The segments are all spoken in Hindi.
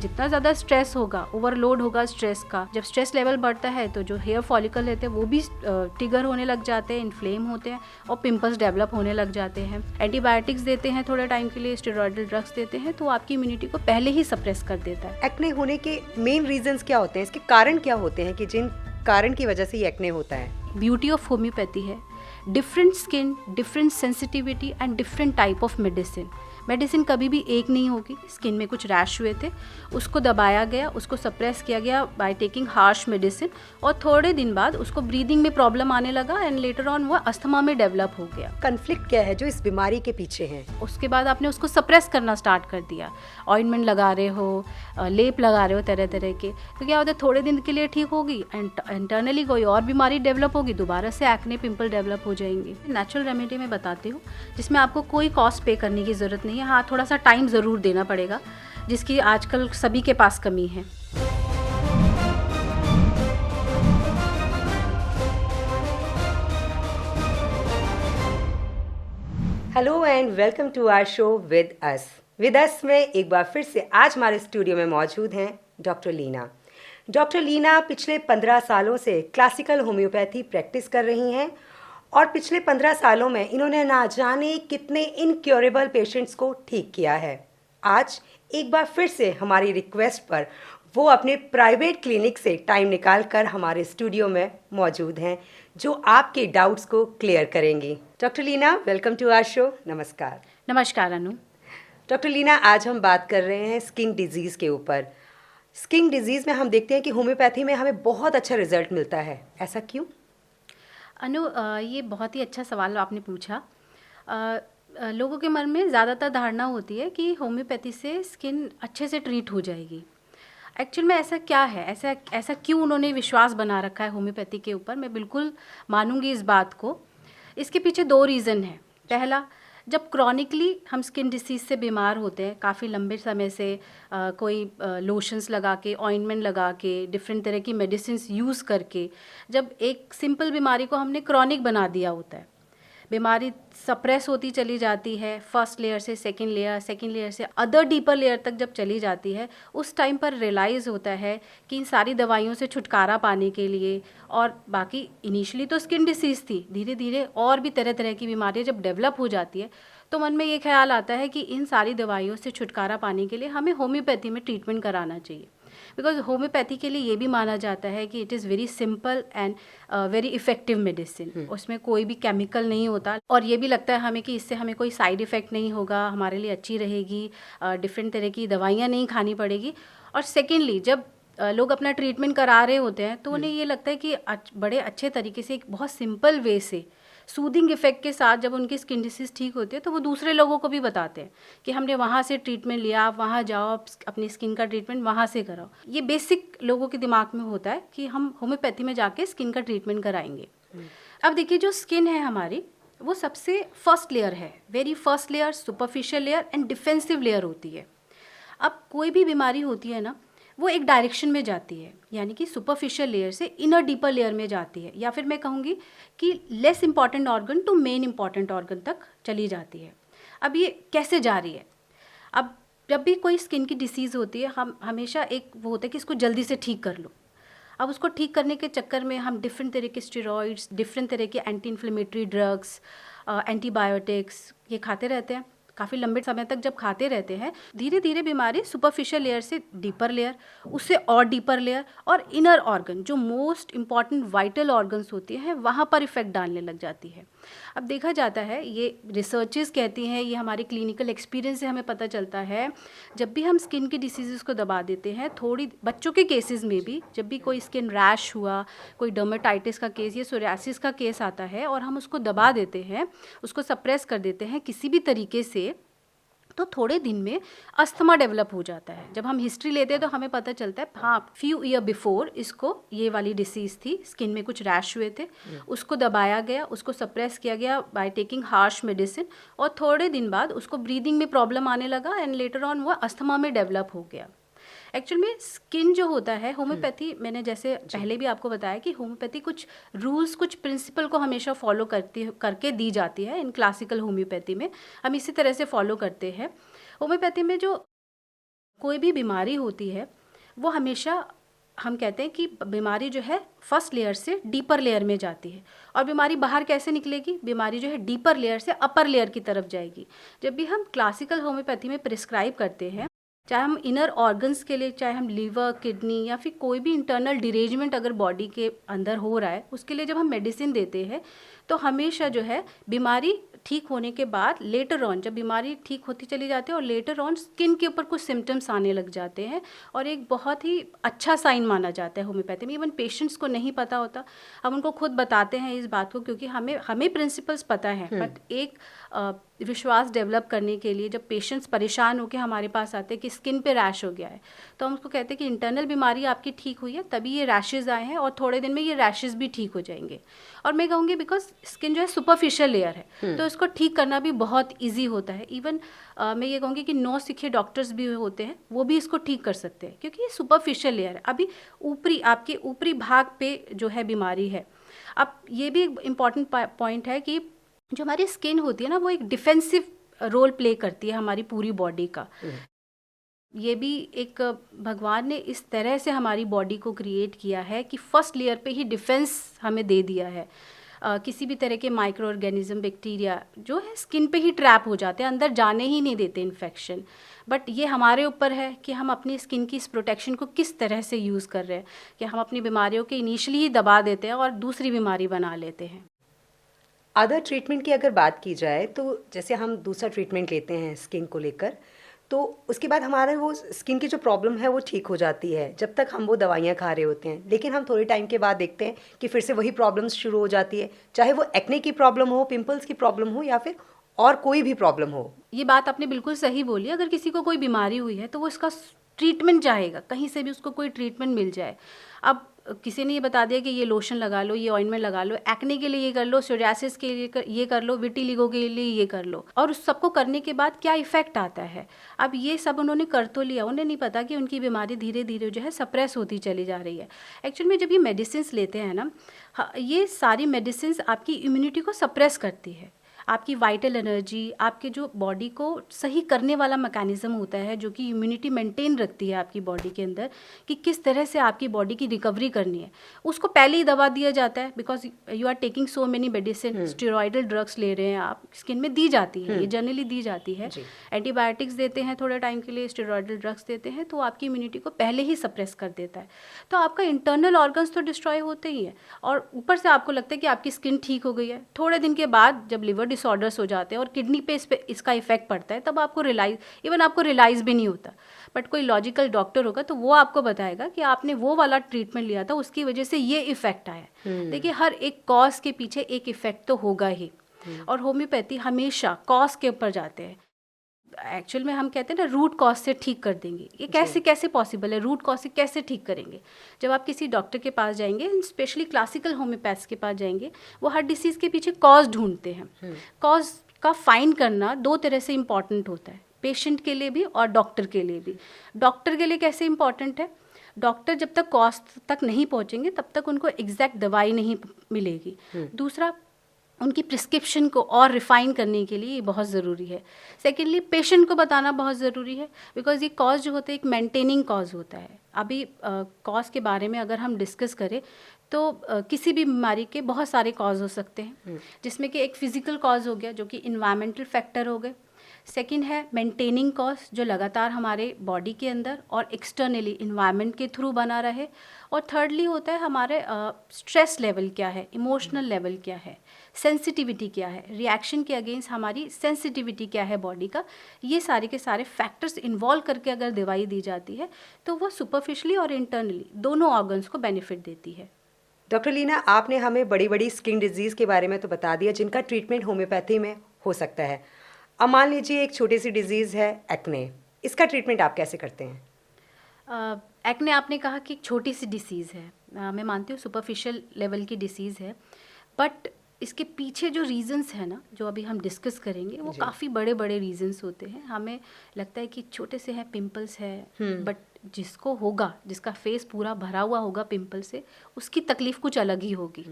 जितना ज़्यादा स्ट्रेस होगा, ओवरलोड होगा स्ट्रेस का, जब स्ट्रेस लेवल बढ़ता है तो जो हेयर फॉलिकल रहते हैं वो भी ट्रिगर होने लग जाते हैं, इन्फ्लेम होते हैं और पिंपल्स डेवलप होने लग जाते हैं। एंटीबायोटिक्स देते हैं थोड़े टाइम के लिए, स्टेरॉयडल ड्रग्स देते हैं, तो आपकी इम्यूनिटी को पहले ही सप्रेस कर देता है। एक्ने होने के मेन रीजंस क्या होते हैं, इसके कारण क्या होते हैं कि जिन कारण की वजह से ये एक्ने होता है? ब्यूटी ऑफ होम्योपैथी है different skin, different sensitivity and different type of medicine कभी भी एक नहीं होगी। स्किन में कुछ रैश हुए थे, उसको दबाया गया, उसको सप्रेस किया गया बाय टेकिंग हार्श मेडिसिन, और थोड़े दिन बाद उसको ब्रीदिंग में प्रॉब्लम आने लगा एंड लेटर ऑन वो अस्थमा में डेवलप हो गया। कन्फ्लिक्ट क्या है जो इस बीमारी के पीछे है? उसके बाद आपने उसको सप्रेस करना स्टार्ट कर दिया, ऑइंटमेंट लगा रहे हो, लेप लगा रहे हो तरह तरह के, तो क्या होता है थोड़े दिन के लिए ठीक होगी एंड इंटरनली कोई और बीमारी डेवलप होगी, दोबारा से एक्ने पिंपल डेवलप हो जाएंगे। नेचुरल रेमेडी में बताती हूँ जिसमें आपको कोई कॉस्ट पे करने की ज़रूरत नहीं है। हाँ, थोड़ा सा टाइम ज़रूर देना पड़ेगा, जिसकी आजकल सभी के पास कमी है। Hello and welcome to our show with us में एक बार फिर से आज हमारे स्टूडियो में मौजूद हैं डॉक्टर लीना। डॉक्टर लीना पिछले 15 सालों से क्लासिकल होम्योपैथी प्रैक्टिस कर रही हैं और पिछले 15 सालों में इन्होंने ना जाने कितने इनक्योरेबल पेशेंट्स को ठीक किया है। आज एक बार फिर से हमारी रिक्वेस्ट पर वो अपने प्राइवेट क्लिनिक से टाइम निकाल कर हमारे स्टूडियो में मौजूद हैं, जो आपके डाउट्स को क्लियर करेंगी। Doctor Leena, welcome to our show. नमस्कार। नमस्कार अनु। डॉक्टर लीना, आज हम बात कर रहे हैं स्किन डिजीज़ के ऊपर। स्किन डिजीज़ में हम देखते हैं कि होम्योपैथी में हमें बहुत अच्छा रिजल्ट मिलता है, ऐसा क्यों? अनु, ये बहुत ही अच्छा सवाल आपने पूछा। लोगों के मन में ज़्यादातर धारणा होती है कि होम्योपैथी से स्किन अच्छे से ट्रीट हो जाएगी। एक्चुअल में ऐसा क्या है, ऐसा क्यों उन्होंने विश्वास बना रखा है होम्योपैथी के ऊपर? मैं बिल्कुल मानूंगी इस बात को। इसके पीछे 2 रीज़न हैं। पहला, जब क्रॉनिकली हम स्किन डिसीज़ से बीमार होते हैं, काफ़ी लंबे समय से कोई लोशंस लगा के, ऑइंटमेंट लगा के, डिफरेंट तरह की मेडिसिन्स यूज़ करके, जब एक सिंपल बीमारी को हमने क्रॉनिक बना दिया होता है, बीमारी सप्रेस होती चली जाती है, फर्स्ट लेयर से सेकंड लेयर से अदर डीपर लेयर तक जब चली जाती है, उस टाइम पर रियलाइज़ होता है कि इन सारी दवाइयों से छुटकारा पाने के लिए, और बाकी इनिशियली तो स्किन डिसीज़ थी, धीरे धीरे और भी तरह तरह की बीमारियाँ जब डेवलप हो जाती है, तो मन में ये ख्याल आता है कि इन सारी दवाइयों से छुटकारा पाने के लिए हमें होम्योपैथी में ट्रीटमेंट कराना चाहिए। बिकॉज होम्योपैथी के लिए ये भी माना जाता है कि it is very simple and very effective medicine. उसमें कोई भी केमिकल नहीं होता, और ये भी लगता है हमें कि इससे हमें कोई साइड इफ़ेक्ट नहीं होगा, हमारे लिए अच्छी रहेगी, डिफरेंट तरह की दवाइयाँ नहीं खानी पड़ेगी। और सेकेंडली, जब लोग अपना ट्रीटमेंट करा रहे होते हैं तो उन्हें ये लगता है कि बड़े अच्छे तरीके से, एक बहुत सिंपल वे से, सूदिंग इफेक्ट के साथ जब उनकी स्किन डिसीज़ ठीक होती है तो वो दूसरे लोगों को भी बताते हैं कि हमने वहाँ से ट्रीटमेंट लिया, आप वहाँ जाओ, आप अपनी स्किन का ट्रीटमेंट वहाँ से कराओ। ये बेसिक लोगों के दिमाग में होता है कि हम होम्योपैथी में जाके स्किन का ट्रीटमेंट कराएंगे। अब देखिए, जो स्किन है हमारी, वो सबसे फर्स्ट लेयर है, very first layer, superficial layer and defensive layer होती है। अब कोई भी बीमारी होती है ना, वो एक डायरेक्शन में जाती है, यानी कि सुपरफिशियल लेयर से इनर डीपर लेयर में जाती है, या फिर मैं कहूँगी कि less important organ to main important organ तक चली जाती है। अब ये कैसे जा रही है? अब जब भी कोई स्किन की डिसीज़ होती है, हम हमेशा एक वो होता है कि इसको जल्दी से ठीक कर लो। अब उसको ठीक करने के चक्कर में हम डिफरेंट तरह के स्टेरॉइड्स, डिफरेंट तरह के एंटी इन्फ्लेमेटरी ड्रग्स, एंटीबायोटिक्स ये खाते रहते हैं। काफ़ी लंबे समय तक जब खाते रहते हैं, धीरे धीरे बीमारी सुपरफिशियल लेयर से डीपर लेयर, उससे और डीपर लेयर, और इनर ऑर्गन, जो मोस्ट इम्पॉर्टेंट वाइटल ऑर्गन्स होती हैं, वहाँ पर इफेक्ट डालने लग जाती है। अब देखा जाता है, ये रिसर्चेस कहती हैं, ये हमारे क्लिनिकल एक्सपीरियंस से हमें पता चलता है, जब भी हम स्किन की डिसीज़ को दबा देते हैं, थोड़ी बच्चों के केसेस में भी जब भी कोई स्किन रैश हुआ, कोई डर्मेटाइटिस का केस या सोरियासिस का केस आता है, और हम उसको दबा देते हैं, उसको सप्रेस कर देते हैं किसी भी तरीके से, तो थोड़े दिन में अस्थमा डेवलप हो जाता है। जब हम हिस्ट्री लेते हैं तो हमें पता चलता है, हाँ, फ्यू ईयर बिफोर इसको ये वाली डिसीज़ थी, स्किन में कुछ रैश हुए थे, उसको दबाया गया, उसको सप्रेस किया गया बाय टेकिंग हार्श मेडिसिन, और थोड़े दिन बाद उसको ब्रीदिंग में प्रॉब्लम आने लगा एंड लेटर ऑन वो अस्थमा में डेवलप हो गया। एक्चुअल में स्किन जो होता है, होम्योपैथी, मैंने जैसे पहले भी आपको बताया कि होम्योपैथी कुछ रूल्स, कुछ प्रिंसिपल को हमेशा फॉलो करके दी जाती है। इन क्लासिकल होम्योपैथी में हम इसी तरह से फॉलो करते हैं। होम्योपैथी में जो कोई भी बीमारी होती है वो हमेशा हम कहते हैं कि बीमारी जो है फर्स्ट लेयर से डीपर लेयर में जाती है, और बीमारी बाहर कैसे निकलेगी, बीमारी जो है डीपर लेयर से अपर लेयर की तरफ जाएगी। जब भी हम क्लासिकल होम्योपैथी में प्रिस्क्राइब करते हैं, चाहे हम इनर ऑर्गन्स के लिए, चाहे हम लीवर, किडनी या फिर कोई भी इंटरनल डिरेजमेंट अगर बॉडी के अंदर हो रहा है, उसके लिए जब हम मेडिसिन देते हैं तो हमेशा जो है बीमारी ठीक होने के बाद लेटर ऑन, जब बीमारी ठीक होती चली जाती है और लेटर ऑन स्किन के ऊपर कुछ सिम्टम्स आने लग जाते हैं, और एक बहुत ही अच्छा साइन माना जाता है होम्योपैथी में। इवन पेशेंट्स को नहीं पता होता, हम उनको खुद बताते हैं इस बात को, क्योंकि हमें प्रिंसिपल्स पता है, बट एक विश्वास डेवलप करने के लिए जब पेशेंट्स परेशान होकर हमारे पास आते हैं कि स्किन पे रैश हो गया है, तो हम उसको कहते हैं कि इंटरनल बीमारी आपकी ठीक हुई है, तभी ये रैशेज़ आए हैं, और थोड़े दिन में ये रैशेज़ भी ठीक हो जाएंगे। और मैं कहूँगी बिकॉज स्किन जो है सुपरफिशियल लेयर है, तो इसको ठीक करना भी बहुत ईजी होता है। इवन मैं ये कहूँगी कि नौसिखिए डॉक्टर्स भी होते हैं, वो भी इसको ठीक कर सकते हैं, क्योंकि ये सुपरफिशियल लेयर है। अभी आपके ऊपरी भाग पे जो है बीमारी है। अब ये भी एक इम्पॉर्टेंट पॉइंट है कि जो हमारी स्किन होती है ना, वो एक डिफेंसिव रोल प्ले करती है हमारी पूरी बॉडी का। ये भी एक भगवान ने इस तरह से हमारी बॉडी को क्रिएट किया है कि फर्स्ट लेयर पे ही डिफेंस हमें दे दिया है। किसी भी तरह के माइक्रो ऑर्गेनिज्म, बैक्टीरिया जो है स्किन पे ही ट्रैप हो जाते हैं, अंदर जाने ही नहीं देते इन्फेक्शन। बट ये हमारे ऊपर है कि हम अपनी स्किन की इस प्रोटेक्शन को किस तरह से यूज़ कर रहे हैं, कि हम अपनी बीमारियों के इनिशियली ही दबा देते हैं और दूसरी बीमारी बना लेते हैं। अदर ट्रीटमेंट की अगर बात की जाए तो जैसे हम दूसरा ट्रीटमेंट लेते हैं स्किन को लेकर, तो उसके बाद हमारा वो स्किन की जो प्रॉब्लम है वो ठीक हो जाती है जब तक हम वो दवाइयाँ खा रहे होते हैं। लेकिन हम थोड़े टाइम के बाद देखते हैं कि फिर से वही प्रॉब्लम्स शुरू हो जाती है, चाहे वो एक्ने की प्रॉब्लम हो, पिंपल्स की प्रॉब्लम हो, या फिर और कोई भी प्रॉब्लम हो। ये बात आपने बिल्कुल सही बोली। अगर किसी को कोई बीमारी हुई है तो वो इसका ट्रीटमेंट चाहेगा, कहीं से भी उसको कोई ट्रीटमेंट मिल जाए। अब किसी ने ये बता दिया कि ये लोशन लगा लो, ये ऑइंटमेंट लगा लो, एक्ने के लिए ये कर लो, सोरियासिस के लिए ये कर लो, विटिलिगो के लिए ये कर लो, और उस सबको करने के बाद क्या इफेक्ट आता है। अब ये सब उन्होंने कर तो लिया, उन्हें नहीं पता कि उनकी बीमारी धीरे धीरे जो है सप्रेस होती चली जा रही है। एक्चुअली में जब ये मेडिसिन लेते हैं ना, ये सारी मेडिसिन आपकी इम्यूनिटी को सप्रेस करती है। आपकी वाइटल एनर्जी, आपके जो बॉडी को सही करने वाला मैकेनिज्म होता है जो कि इम्यूनिटी मेंटेन रखती है आपकी बॉडी के अंदर, कि किस तरह से आपकी बॉडी की रिकवरी करनी है, उसको पहले ही दबा दिया जाता है। Because you are taking so many medicine, steroidal drugs ले रहे हैं आप, स्किन में दी जाती है, ये जनरली दी जाती है। एंटीबायोटिक्स देते हैं थोड़े टाइम के लिए, स्टेरॉइडल ड्रग्स देते हैं, तो आपकी इम्यूनिटी को पहले ही सप्रेस कर देता है। तो आपका इंटरनल ऑर्गन्स तो डिस्ट्रॉय होते ही है, और ऊपर से आपको लगता है कि आपकी स्किन ठीक हो गई है। थोड़े दिन के बाद जब लिवर डिसऑर्डर्स हो जाते हैं और किडनी पे इसका इफेक्ट पड़ता है, तब आपको रियलाइज भी नहीं होता। बट कोई लॉजिकल डॉक्टर होगा तो वो आपको बताएगा कि आपने वो वाला ट्रीटमेंट लिया था, उसकी वजह से ये इफेक्ट आया। देखिए, हर एक कॉज के पीछे एक इफेक्ट तो होगा ही, और होम्योपैथी हमेशा कॉज के ऊपर जाते हैं। एक्चुअल में हम कहते हैं ना, रूट कॉज से ठीक कर देंगे। ये कैसे पॉसिबल है, रूट कॉज से कैसे ठीक करेंगे? जब आप किसी डॉक्टर के पास जाएंगे, स्पेशली क्लासिकल होम्योपैथ्स के पास जाएंगे, वो हर डिसीज़ के पीछे कॉज ढूंढते हैं। कॉज का फाइंड करना दो तरह से इम्पॉर्टेंट होता है, पेशेंट के लिए भी और डॉक्टर के लिए भी। डॉक्टर के लिए कैसे इम्पॉर्टेंट है? डॉक्टर जब तक कॉज तक नहीं पहुँचेंगे तब तक उनको एग्जैक्ट दवाई नहीं मिलेगी। दूसरा, उनकी प्रिस्क्रिप्शन को और रिफ़ाइन करने के लिए ये बहुत ज़रूरी है। सेकेंडली, पेशेंट को बताना बहुत ज़रूरी है, बिकॉज ये कॉज जो होता है एक मेंटेनिंग कॉज होता है। अभी कॉज के बारे में अगर हम डिस्कस करें तो किसी भी बीमारी के बहुत सारे कॉज हो सकते हैं, जिसमें कि एक फिजिकल कॉज हो गया जो कि इन्वायरमेंटल फैक्टर हो गए। सेकेंड है मेंटेनिंग कॉज, जो लगातार हमारे बॉडी के अंदर और एक्सटर्नली इन्वायरमेंट के थ्रू बना रहे। और थर्डली होता है हमारे स्ट्रेस लेवल क्या है, इमोशनल लेवल क्या है, सेंसिटिविटी क्या है, रिएक्शन के अगेंस्ट हमारी सेंसिटिविटी क्या है बॉडी का। ये सारे के सारे फैक्टर्स इन्वॉल्व करके अगर दवाई दी जाती है तो वो सुपरफिशली और इंटरनली दोनों ऑर्गन्स को बेनिफिट देती है। डॉक्टर लीना, आपने हमें बड़ी बड़ी स्किन डिजीज़ के बारे में तो बता दिया जिनका ट्रीटमेंट होम्योपैथी में हो सकता है। अब मान लीजिए एक छोटी सी डिजीज़ है एक्ने, इसका ट्रीटमेंट आप कैसे करते हैं? एक्ने आपने कहा कि एक छोटी सी डिसीज़ है, मैं मानती हूँ सुपरफिशियल लेवल की डिसीज़ है, बट इसके पीछे जो रीज़न्स हैं ना, जो अभी हम डिस्कस करेंगे, वो काफ़ी बड़े बड़े रीज़न्स होते हैं। हमें लगता है कि छोटे से हैं, पिंपल्स है, बट जिसको होगा, जिसका फेस पूरा भरा हुआ होगा पिंपल से, उसकी तकलीफ कुछ अलग ही होगी।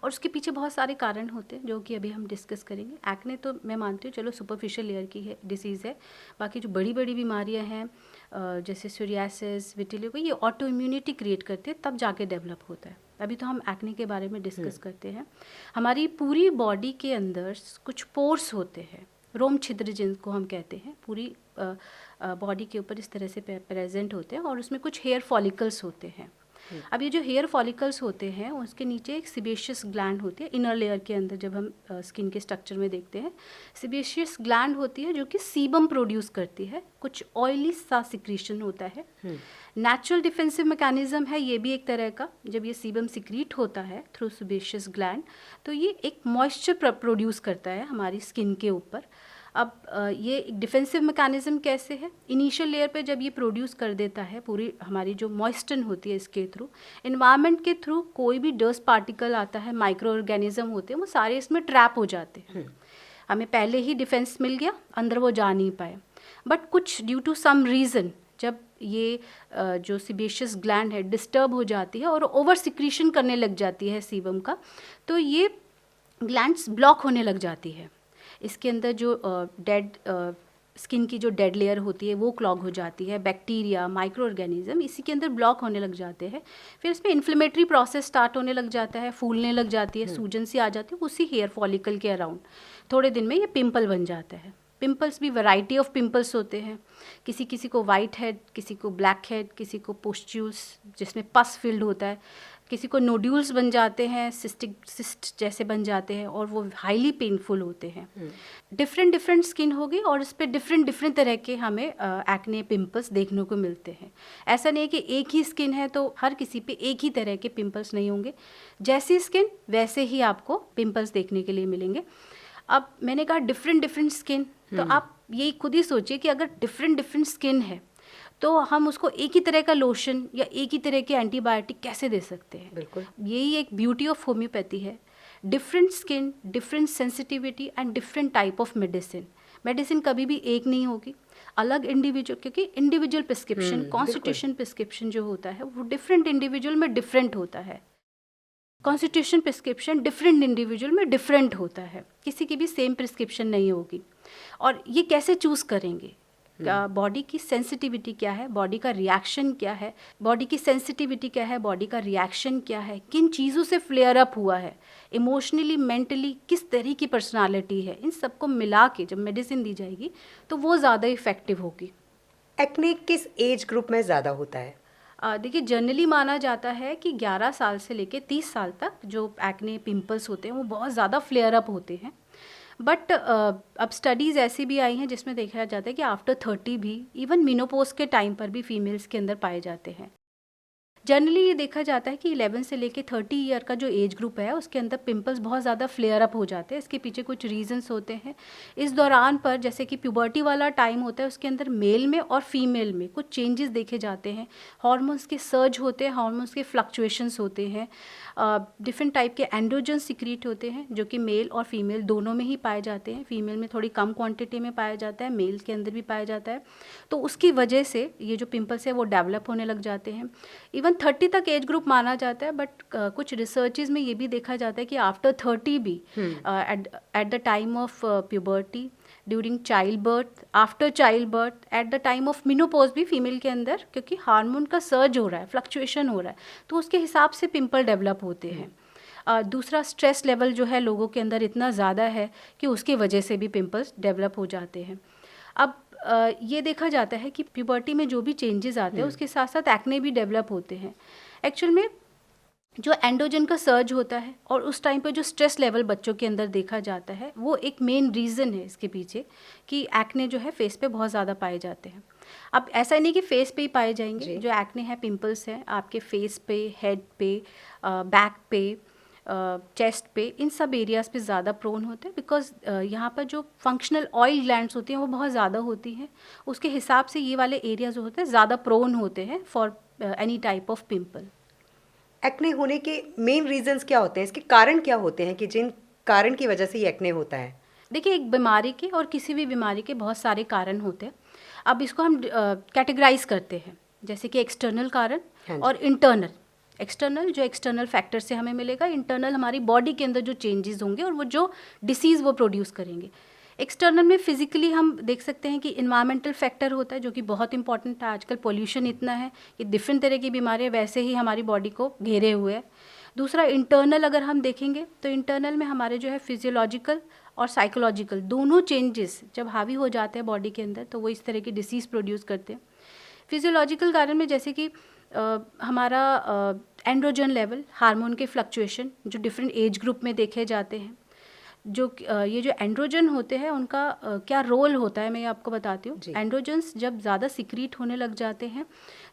और उसके पीछे बहुत सारे कारण होते हैं जो कि अभी हम डिस्कस करेंगे। एक्ने तो मैं मानती हूँ चलो सुपरफिशियल लेयर की है डिसीज़ है, बाकी जो बड़ी बड़ी बीमारियाँ हैं जैसे सोरियासिस, विटिलिगो, ये ऑटो इम्यूनिटी क्रिएट करते हैं, तब जाके डेवलप होता है। अभी तो हम एक्ने के बारे में डिस्कस करते हैं। हमारी पूरी बॉडी के अंदर कुछ पोर्स होते हैं, रोम छिद्र जिनको हम कहते हैं, पूरी बॉडी के ऊपर इस तरह से प्रेजेंट होते हैं, और उसमें कुछ हेयर फॉलिकल्स होते हैं। अब ये जो हेयर फॉलिकल्स होते हैं उसके नीचे एक सिबेशियस ग्लैंड होती है, इनर लेयर के अंदर जब हम स्किन के स्ट्रक्चर में देखते हैं, सिबेशियस ग्लैंड होती है जो कि सीबम प्रोड्यूस करती है, कुछ ऑयली सा सिक्रीशन होता है। नेचुरल डिफेंसिव मैकेनिज्म है ये भी एक तरह का, जब ये सीबम सिक्रीट होता है थ्रू सिबेशियस ग्लैंड, तो ये एक मॉइस्चर प्रोड्यूस करता है हमारी स्किन के ऊपर। अब ये एक डिफेंसिव मैकेनिज्म कैसे है, इनिशियल लेयर पे जब ये प्रोड्यूस कर देता है, पूरी हमारी जो मॉइस्चर होती है इसके थ्रू, इन्वायरमेंट के थ्रू कोई भी डस्ट पार्टिकल आता है, माइक्रो ऑर्गेनिज्म होते हैं, वो सारे इसमें ट्रैप हो जाते हैं। हमें पहले ही डिफेंस मिल गया, अंदर वो जा नहीं पाए, बट कुछ ड्यू टू सम रीज़न जब ये जो सिबेशियस ग्लैंड है डिस्टर्ब हो जाती है और ओवर सिक्रीशन करने लग जाती है सीबम का, तो ये ग्लैंड्स ब्लॉक होने लग जाती है। इसके अंदर जो डेड स्किन की जो डेड लेयर होती है वो क्लॉग हो जाती है, बैक्टीरिया, माइक्रो ऑर्गेनिज्म इसी के अंदर ब्लॉक होने लग जाते हैं। फिर इसमें इन्फ्लेमेटरी प्रोसेस स्टार्ट होने लग जाता है, फूलने लग जाती है, सूजन सी आ जाती है उसी हेयर फॉलिकल के अराउंड। थोड़े दिन में ये पिंपल बन जाता है। पिंपल्स भी वैरायटी ऑफ पिंपल्स होते हैं, किसी किसी को वाइट हेड, किसी को ब्लैक हेड, किसी को पुस्ट्यूल्स जिसमें पस फिल्ड होता है, किसी को नोड्यूल्स बन जाते हैं, सिस्ट जैसे बन जाते हैं, और वो हाईली पेनफुल होते हैं। डिफरेंट स्किन होगी और इस पर डिफरेंट तरह के हमें एक्ने पिंपल्स देखने को मिलते हैं। ऐसा नहीं है कि एक ही स्किन है तो हर किसी पे एक ही तरह के पिंपल्स नहीं होंगे, जैसी स्किन वैसे ही आपको पिंपल्स देखने के लिए मिलेंगे। अब मैंने कहा डिफरेंट स्किन, तो आप यही खुद ही सोचिए कि अगर डिफरेंट स्किन है तो हम उसको एक ही तरह का लोशन या एक ही तरह के एंटीबायोटिक कैसे दे सकते हैं। बिल्कुल, यही एक ब्यूटी ऑफ होम्योपैथी है। Different skin, different sensitivity and different type of medicine कभी भी एक नहीं होगी, अलग इंडिविजुअल, क्योंकि इंडिविजुअल प्रिस्क्रिप्शन, कॉन्स्टिट्यूशन प्रिस्क्रिप्शन जो होता है वो डिफरेंट इंडिविजुअल में डिफरेंट होता है। कॉन्स्टिट्यूशन प्रिस्क्रिप्शन डिफरेंट इंडिविजुअल में डिफरेंट होता है, किसी की भी सेम प्रिस्क्रिप्शन नहीं होगी। और ये कैसे चूज़ करेंगे, बॉडी की सेंसिटिविटी क्या है, बॉडी का रिएक्शन क्या है, बॉडी की सेंसिटिविटी क्या है, बॉडी का रिएक्शन क्या है, किन चीज़ों से फ्लेयर अप हुआ है, इमोशनली, मेंटली किस तरह की पर्सनालिटी है, इन सबको मिला के जब मेडिसिन दी जाएगी तो वो ज़्यादा इफ़ेक्टिव होगी। एक्ने किस एज ग्रुप में ज़्यादा होता है? देखिए, जनरली माना जाता है कि 11 साल से लेके 30 साल तक जो एक्ने पिंपल्स होते हैं वो बहुत ज़्यादा फ्लेयर अप होते हैं। बट अब स्टडीज़ ऐसी भी आई हैं जिसमें देखा जाता है कि आफ्टर 30 भी, इवन मेनोपॉज के टाइम पर भी फीमेल्स के अंदर पाए जाते हैं। जनरली ये देखा जाता है कि 11 से लेके 30 ईयर का जो एज ग्रुप है उसके अंदर पिंपल्स बहुत ज़्यादा फ्लेयर अप हो जाते हैं। इसके पीछे कुछ रीजंस होते हैं। इस दौरान पर जैसे कि प्यूबर्टी वाला टाइम होता है, उसके अंदर मेल में और फीमेल में कुछ चेंजेस देखे जाते हैं, हार्मोन्स के सर्ज होते हैं, हार्मोन्स के फ्लक्चुएशंस होते हैं, डिफरेंट टाइप के एंड्रोजन्स सिक्रीट होते हैं जो कि मेल और फीमेल दोनों में ही पाए जाते हैं। फीमेल में थोड़ी कम क्वांटिटी में पाया जाता है, मेल के अंदर भी पाया जाता है। तो उसकी वजह से ये जो पिंपल्स है वो डेवलप होने लग जाते हैं। इवन 30 तक एज ग्रुप माना जाता है, बट कुछ रिसर्चेस में ये भी देखा जाता है कि आफ्टर 30 भी, eight the time of puberty, during child birth, after child birth, eight the time of menopause भी फीमेल के अंदर, क्योंकि हार्मोन का सर्ज हो रहा है, फ्लक्चुएशन हो रहा है, तो उसके हिसाब से पिंपल डेवलप होते हैं। दूसरा, स्ट्रेस लेवल जो है लोगों के अंदर इतना ज़्यादा है कि उसकी वजह से भी पिंपल्स डेवलप हो जाते हैं। अब ये देखा जाता है कि प्यूबर्टी में जो भी चेंजेस आते हैं उसके साथ साथ एक्ने भी डेवलप होते हैं। एक्चुअल में जो एंडोजन का सर्ज होता है और उस टाइम पे जो स्ट्रेस लेवल बच्चों के अंदर देखा जाता है वो एक मेन रीज़न है इसके पीछे कि एक्ने जो है फेस पे बहुत ज़्यादा पाए जाते हैं। अब ऐसा नहीं कि फेस पे ही पाए जाएंगे, जो एक्ने है, पिंपल्स हैं आपके फेस पे, हेड पे, बैक पे, चेस्ट पे, इन सब एरियाज़ पे ज़्यादा प्रोन होते हैं, बिकॉज यहाँ पर जो फंक्शनल ऑयल ग्लैंड्स होती हैं वो बहुत ज़्यादा होती हैं। उसके हिसाब से ये वाले एरिया जो होते हैं ज़्यादा प्रोन होते हैं for any type of pimple. Acne होने के मेन रीजंस क्या होते हैं, इसके कारण क्या होते हैं कि जिन कारण की वजह से ये एक्ने होता है? देखिए, एक बीमारी के और किसी भी बीमारी के बहुत सारे कारण होते हैं। अब इसको हम कैटेगराइज करते हैं, जैसे कि एक्सटर्नल कारण और इंटरनल। एक्सटर्नल जो एक्सटर्नल फैक्टर से हमें मिलेगा, इंटरनल हमारी बॉडी के अंदर जो चेंजेस होंगे और वो जो डिसीज़ वो प्रोड्यूस करेंगे। एक्सटर्नल में फिजिकली हम देख सकते हैं कि इन्वायरमेंटल फैक्टर होता है जो कि बहुत इंपॉर्टेंट है। आजकल पोल्यूशन इतना है कि डिफरेंट तरह की बीमारियां वैसे ही हमारी बॉडी को घेरे हुए है। दूसरा इंटरनल अगर हम देखेंगे तो इंटरनल में हमारे जो है फिजियोलॉजिकल और साइकोलॉजिकल दोनों चेंजेस जब हावी हो जाते हैं बॉडी के अंदर तो वो इस तरह की डिसीज़ प्रोड्यूस करते हैं। फिजियोलॉजिकल कारण में जैसे कि हमारा एंड्रोजन लेवल, हार्मोन के फ्लक्चुएशन जो डिफरेंट एज ग्रुप में देखे जाते हैं। जो ये जो एंड्रोजन होते हैं उनका क्या रोल होता है मैं आपको बताती हूँ। एंड्रोजन्स जब ज़्यादा सिक्रीट होने लग जाते हैं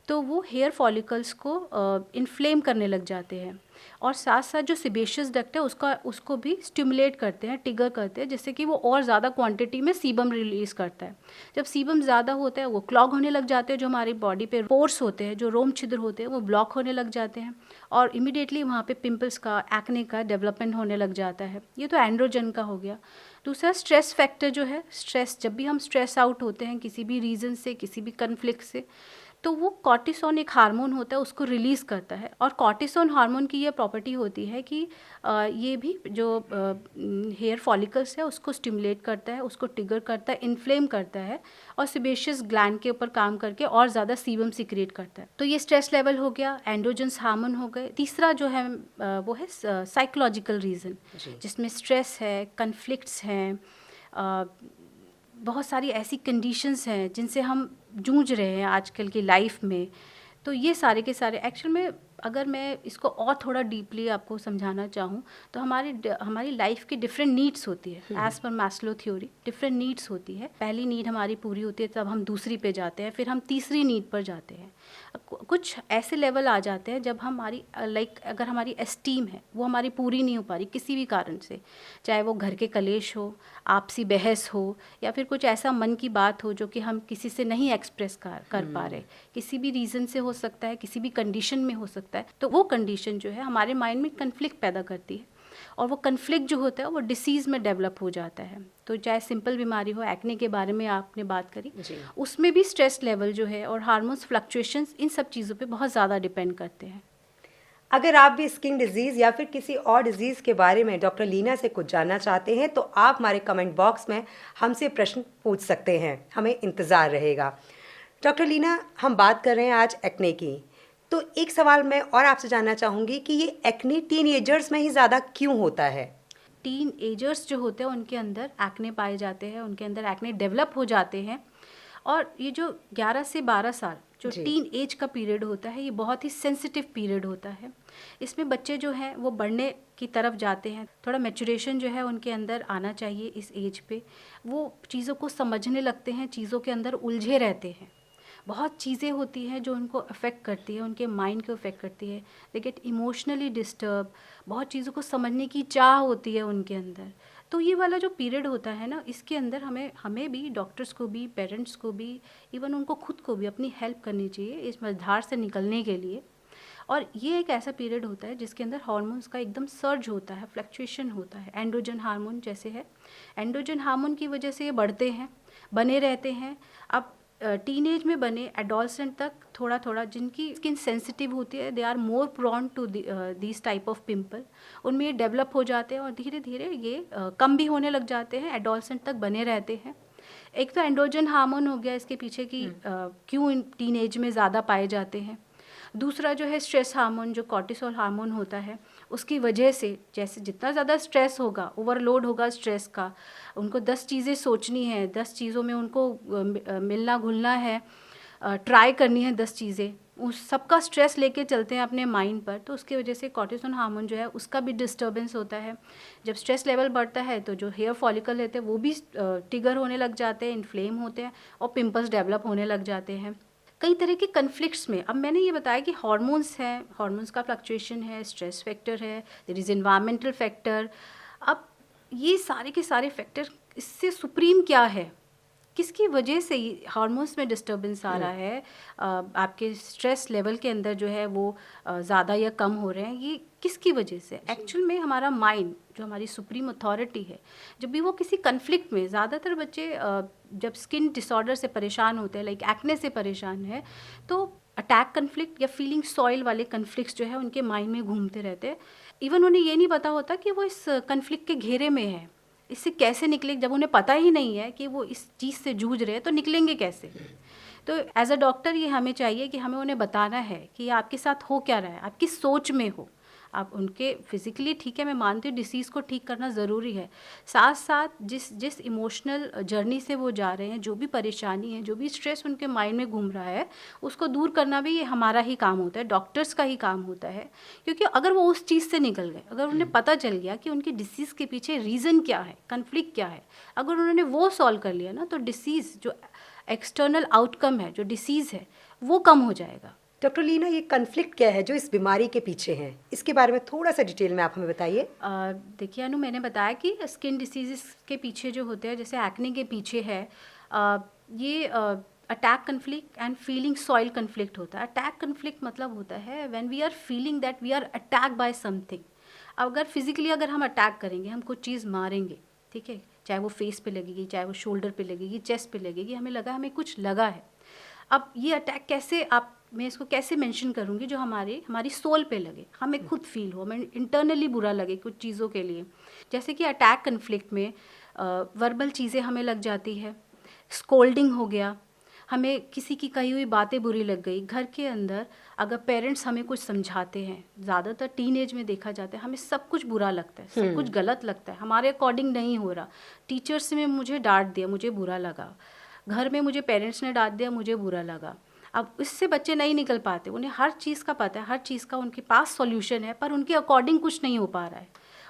तो वो हेयर फॉलिकल्स को इन्फ्लेम करने लग जाते हैं और साथ साथ जो सिबेशियस डक्ट है उसको भी स्टिमुलेट करते हैं, ट्रिगर करते हैं, जिससे कि वो और ज़्यादा क्वांटिटी में सीबम रिलीज़ करता है। जब सीबम ज़्यादा होता है वो क्लॉग होने लग जाते हैं, जो हमारी बॉडी पे पोर्स होते हैं, जो रोम छिद्र होते हैं वो ब्लॉक होने लग जाते हैं और इमीडिएटली वहाँ पे पिंपल्स का, एक्ने का डेवलपमेंट होने लग जाता है। ये तो एंड्रोजन का हो गया। दूसरा स्ट्रेस फैक्टर जो है, स्ट्रेस, जब भी हम स्ट्रेस आउट होते हैं किसी भी रीज़न से, किसी भी कन्फ्लिक्ट से, तो वो कॉर्टिसोन एक हार्मोन होता है उसको रिलीज़ करता है। और कॉर्टिसोन हार्मोन की ये प्रॉपर्टी होती है कि ये भी जो हेयर फॉलिकल्स है उसको स्टिमुलेट करता है, उसको ट्रिगर करता है, इन्फ्लेम करता है और सेबेशियस ग्लैंड के ऊपर काम करके और ज़्यादा सीबम सिक्रेट करता है। तो ये स्ट्रेस लेवल हो गया, एंड्रोजन्स हार्मोन हो गए। तीसरा जो है वो है साइकोलॉजिकल रीज़न, जिसमें स्ट्रेस है, कन्फ्लिक्ट्स हैं, बहुत सारी ऐसी कंडीशंस हैं जिनसे हम जूझ रहे हैं आजकल की लाइफ में। तो ये सारे के सारे एक्चुअल में अगर मैं इसको और थोड़ा डीपली आपको समझाना चाहूँ तो हमारी लाइफ की डिफरेंट नीड्स होती है। As per Maslow theory different needs होती है। पहली नीड हमारी पूरी होती है तब हम दूसरी पे जाते हैं, फिर हम तीसरी नीड पर जाते हैं। कुछ ऐसे लेवल आ जाते हैं जब हमारी अगर हमारी एस्टीम है वो हमारी पूरी नहीं हो पा रही किसी भी कारण से, चाहे वो घर के कलेश हो, आपसी बहस हो, या फिर कुछ ऐसा मन की बात हो जो कि हम किसी से नहीं एक्सप्रेस कर पा रहे, किसी भी रीज़न से हो सकता है, किसी भी कंडीशन में हो सकता है। तो वो कंडीशन जो है हमारे माइंड में कन्फ्लिक्ट पैदा करती है और वो कन्फ्लिक्ट जो होता है वो डिसीज़ में डेवलप हो जाता है। तो चाहे सिंपल बीमारी हो, एक्ने के बारे में आपने बात करी, उसमें भी स्ट्रेस लेवल जो है और हार्मोन्स फ्लक्चुएशंस इन सब चीज़ों पे बहुत ज़्यादा डिपेंड करते हैं। अगर आप भी स्किन डिजीज़ या फिर किसी और डिजीज़ के बारे में डॉक्टर लीना से कुछ जानना चाहते हैं तो आप हमारे कमेंट बॉक्स में हमसे प्रश्न पूछ सकते हैं, हमें इंतज़ार रहेगा। डॉक्टर लीना, हम बात कर रहे हैं आज एक्ने की, तो एक सवाल मैं और आपसे जानना चाहूँगी कि ये एक्ने टीनएजर्स में ही ज़्यादा क्यों होता है? टीन एजर्स जो होते हैं उनके अंदर एक्ने पाए जाते हैं, उनके अंदर एक्ने डेवलप हो जाते हैं। और ये जो 11 से 12 साल जो टीन एज का पीरियड होता है ये बहुत ही सेंसिटिव पीरियड होता है। इसमें बच्चे जो हैं वो बढ़ने की तरफ जाते हैं, थोड़ा मैच्योरेशन जो है उनके अंदर आना चाहिए। इस एज पे वो चीज़ों को समझने लगते हैं, चीज़ों के अंदर उलझे रहते हैं। बहुत चीज़ें होती हैं जो उनको अफेक्ट करती है, उनके माइंड को अफेक्ट करती है। दे गेट इमोशनली डिस्टर्ब, बहुत चीज़ों को समझने की चाह होती है उनके अंदर। तो ये वाला जो पीरियड होता है ना, इसके अंदर हमें भी, डॉक्टर्स को भी, पेरेंट्स को भी, इवन उनको खुद को भी अपनी हेल्प करनी चाहिए इस मझधार से निकलने के लिए। और ये एक ऐसा पीरियड होता है जिसके अंदर हार्मोन्स का एकदम सर्ज होता है, फ्लक्चुएशन होता है। एंड्रोजन हार्मोन जैसे है, एंड्रोजन हार्मोन की वजह से ये बढ़ते हैं, बने रहते हैं। अब टीनेज में बने एडोलसेंट तक थोड़ा थोड़ा जिनकी स्किन सेंसिटिव होती है, they are more prone to this type of pimple, उनमें ये डेवलप हो जाते हैं और धीरे धीरे ये कम भी होने लग जाते हैं, एडोलसेंट तक बने रहते हैं। एक तो एंड्रोजन हार्मोन हो गया, इसके पीछे की क्यों इन टीनेज में ज़्यादा पाए जाते हैं। दूसरा जो है स्ट्रेस हार्मोन, जो कॉर्टिसोल हार्मोन होता है, उसकी वजह से जैसे जितना ज़्यादा स्ट्रेस होगा, ओवरलोड होगा स्ट्रेस का, उनको 10 चीज़ें सोचनी है, 10 चीज़ों में उनको मिलना घुलना है, ट्राई करनी है 10 चीज़ें, उस सबका स्ट्रेस लेके चलते हैं अपने माइंड पर। तो उसकी वजह से कॉर्टिसोल हार्मोन जो है उसका भी डिस्टर्बेंस होता है। जब स्ट्रेस लेवल बढ़ता है तो जो हेयर फॉलिकल रहते हैं वो भी ट्रिगर होने लग जाते हैं, इन्फ्लेम होते हैं और पिंपल्स डेवलप होने लग जाते हैं। कई तरह के कन्फ्लिक्ट्स में, अब मैंने ये बताया कि हार्मोन्स हैं, हार्मोन्स का फ्लक्चुएशन है, स्ट्रेस फैक्टर है, देयर इज़ एनवायरमेंटल फैक्टर। अब ये सारे के सारे फैक्टर, इससे सुप्रीम क्या है, किसकी वजह से हार्मोन्स में डिस्टर्बेंस आ रहा है, आपके स्ट्रेस लेवल के अंदर जो है वो ज़्यादा या कम हो रहे हैं, ये किसकी वजह से? एक्चुअल में हमारा माइंड, जो हमारी सुप्रीम अथॉरिटी है, जब भी वो किसी कन्फ्लिक्ट में, ज़्यादातर बच्चे जब स्किन डिसऑर्डर से परेशान होते हैं, लाइक एक्ने से परेशान है, तो अटैक कन्फ्लिक्ट या फीलिंग सॉइल वाले कन्फ्लिक्ट्स जो है उनके माइंड में घूमते रहते हैं। इवन उन्हें ये नहीं पता होता कि वो इस कन्फ्लिक्ट के घेरे में है, इससे कैसे निकले, जब उन्हें पता ही नहीं है कि वो इस चीज़ से जूझ रहे हैं तो निकलेंगे कैसे। तो एज अ डॉक्टर ये हमें चाहिए कि हमें उन्हें बताना है कि आपके साथ हो क्या रहा है, आप किस सोच में हो। आप उनके फिजिकली ठीक है, मैं मानती हूँ डिसीज़ को ठीक करना ज़रूरी है, साथ साथ जिस जिस इमोशनल जर्नी से वो जा रहे हैं, जो भी परेशानी है, जो भी स्ट्रेस उनके माइंड में घूम रहा है, उसको दूर करना भी ये हमारा ही काम होता है, डॉक्टर्स का ही काम होता है। क्योंकि अगर वो उस चीज़ से निकल गए, अगर उन्हें पता चल गया कि उनकी डिसीज़ के पीछे रीज़न क्या है, कन्फ्लिक्ट क्या है, अगर उन्होंने वो सॉल्व कर लिया ना, तो डिसीज़ जो एक्सटर्नल आउटकम है, जो डिसीज़ है, वो कम हो जाएगा। डॉक्टर लीना, ये कन्फ्लिक्ट क्या है जो इस बीमारी के पीछे है, इसके बारे में थोड़ा सा डिटेल में आप हमें बताइए। देखिए अनु, मैंने बताया कि स्किन डिसीज़ के पीछे जो होते हैं, जैसे एक्ने के पीछे है ये attack conflict and feeling soil conflict होता है। अटैक कन्फ्लिक्ट मतलब होता है when we are feeling that we are attack by something. अगर फिजिकली अगर हम अटैक करेंगे, हम कुछ चीज़ मारेंगे, ठीक है, चाहे वो फेस पे लगेगी, चाहे वो शोल्डर पे लगेगी, चेस्ट पे लगेगी, हमें लगा हमें कुछ लगा है। अब ये अटैक कैसे, आप मैं इसको कैसे मेंशन करूँगी, जो हमारी सोल पे लगे, हमें खुद फील हो, हमें इंटरनली बुरा लगे कुछ चीज़ों के लिए। जैसे कि अटैक कन्फ्लिक्ट में वर्बल चीज़ें हमें लग जाती है, स्कोल्डिंग हो गया, हमें किसी की कही हुई बातें बुरी लग गई। घर के अंदर अगर पेरेंट्स हमें कुछ समझाते हैं, ज़्यादातर टीनेज में देखा जाता है, हमें सब कुछ बुरा लगता है, सब कुछ गलत लगता है, हमारे अकॉर्डिंग नहीं हो रहा। टीचर्स ने मुझे डांट दिया, मुझे बुरा लगा, घर में मुझे पेरेंट्स ने डांट दिया, मुझे बुरा लगा। अब इससे बच्चे नहीं निकल पाते, उन्हें हर चीज़ का पता है, हर चीज़ का उनके पास सॉल्यूशन है, पर उनके अकॉर्डिंग कुछ नहीं हो पा रहा है।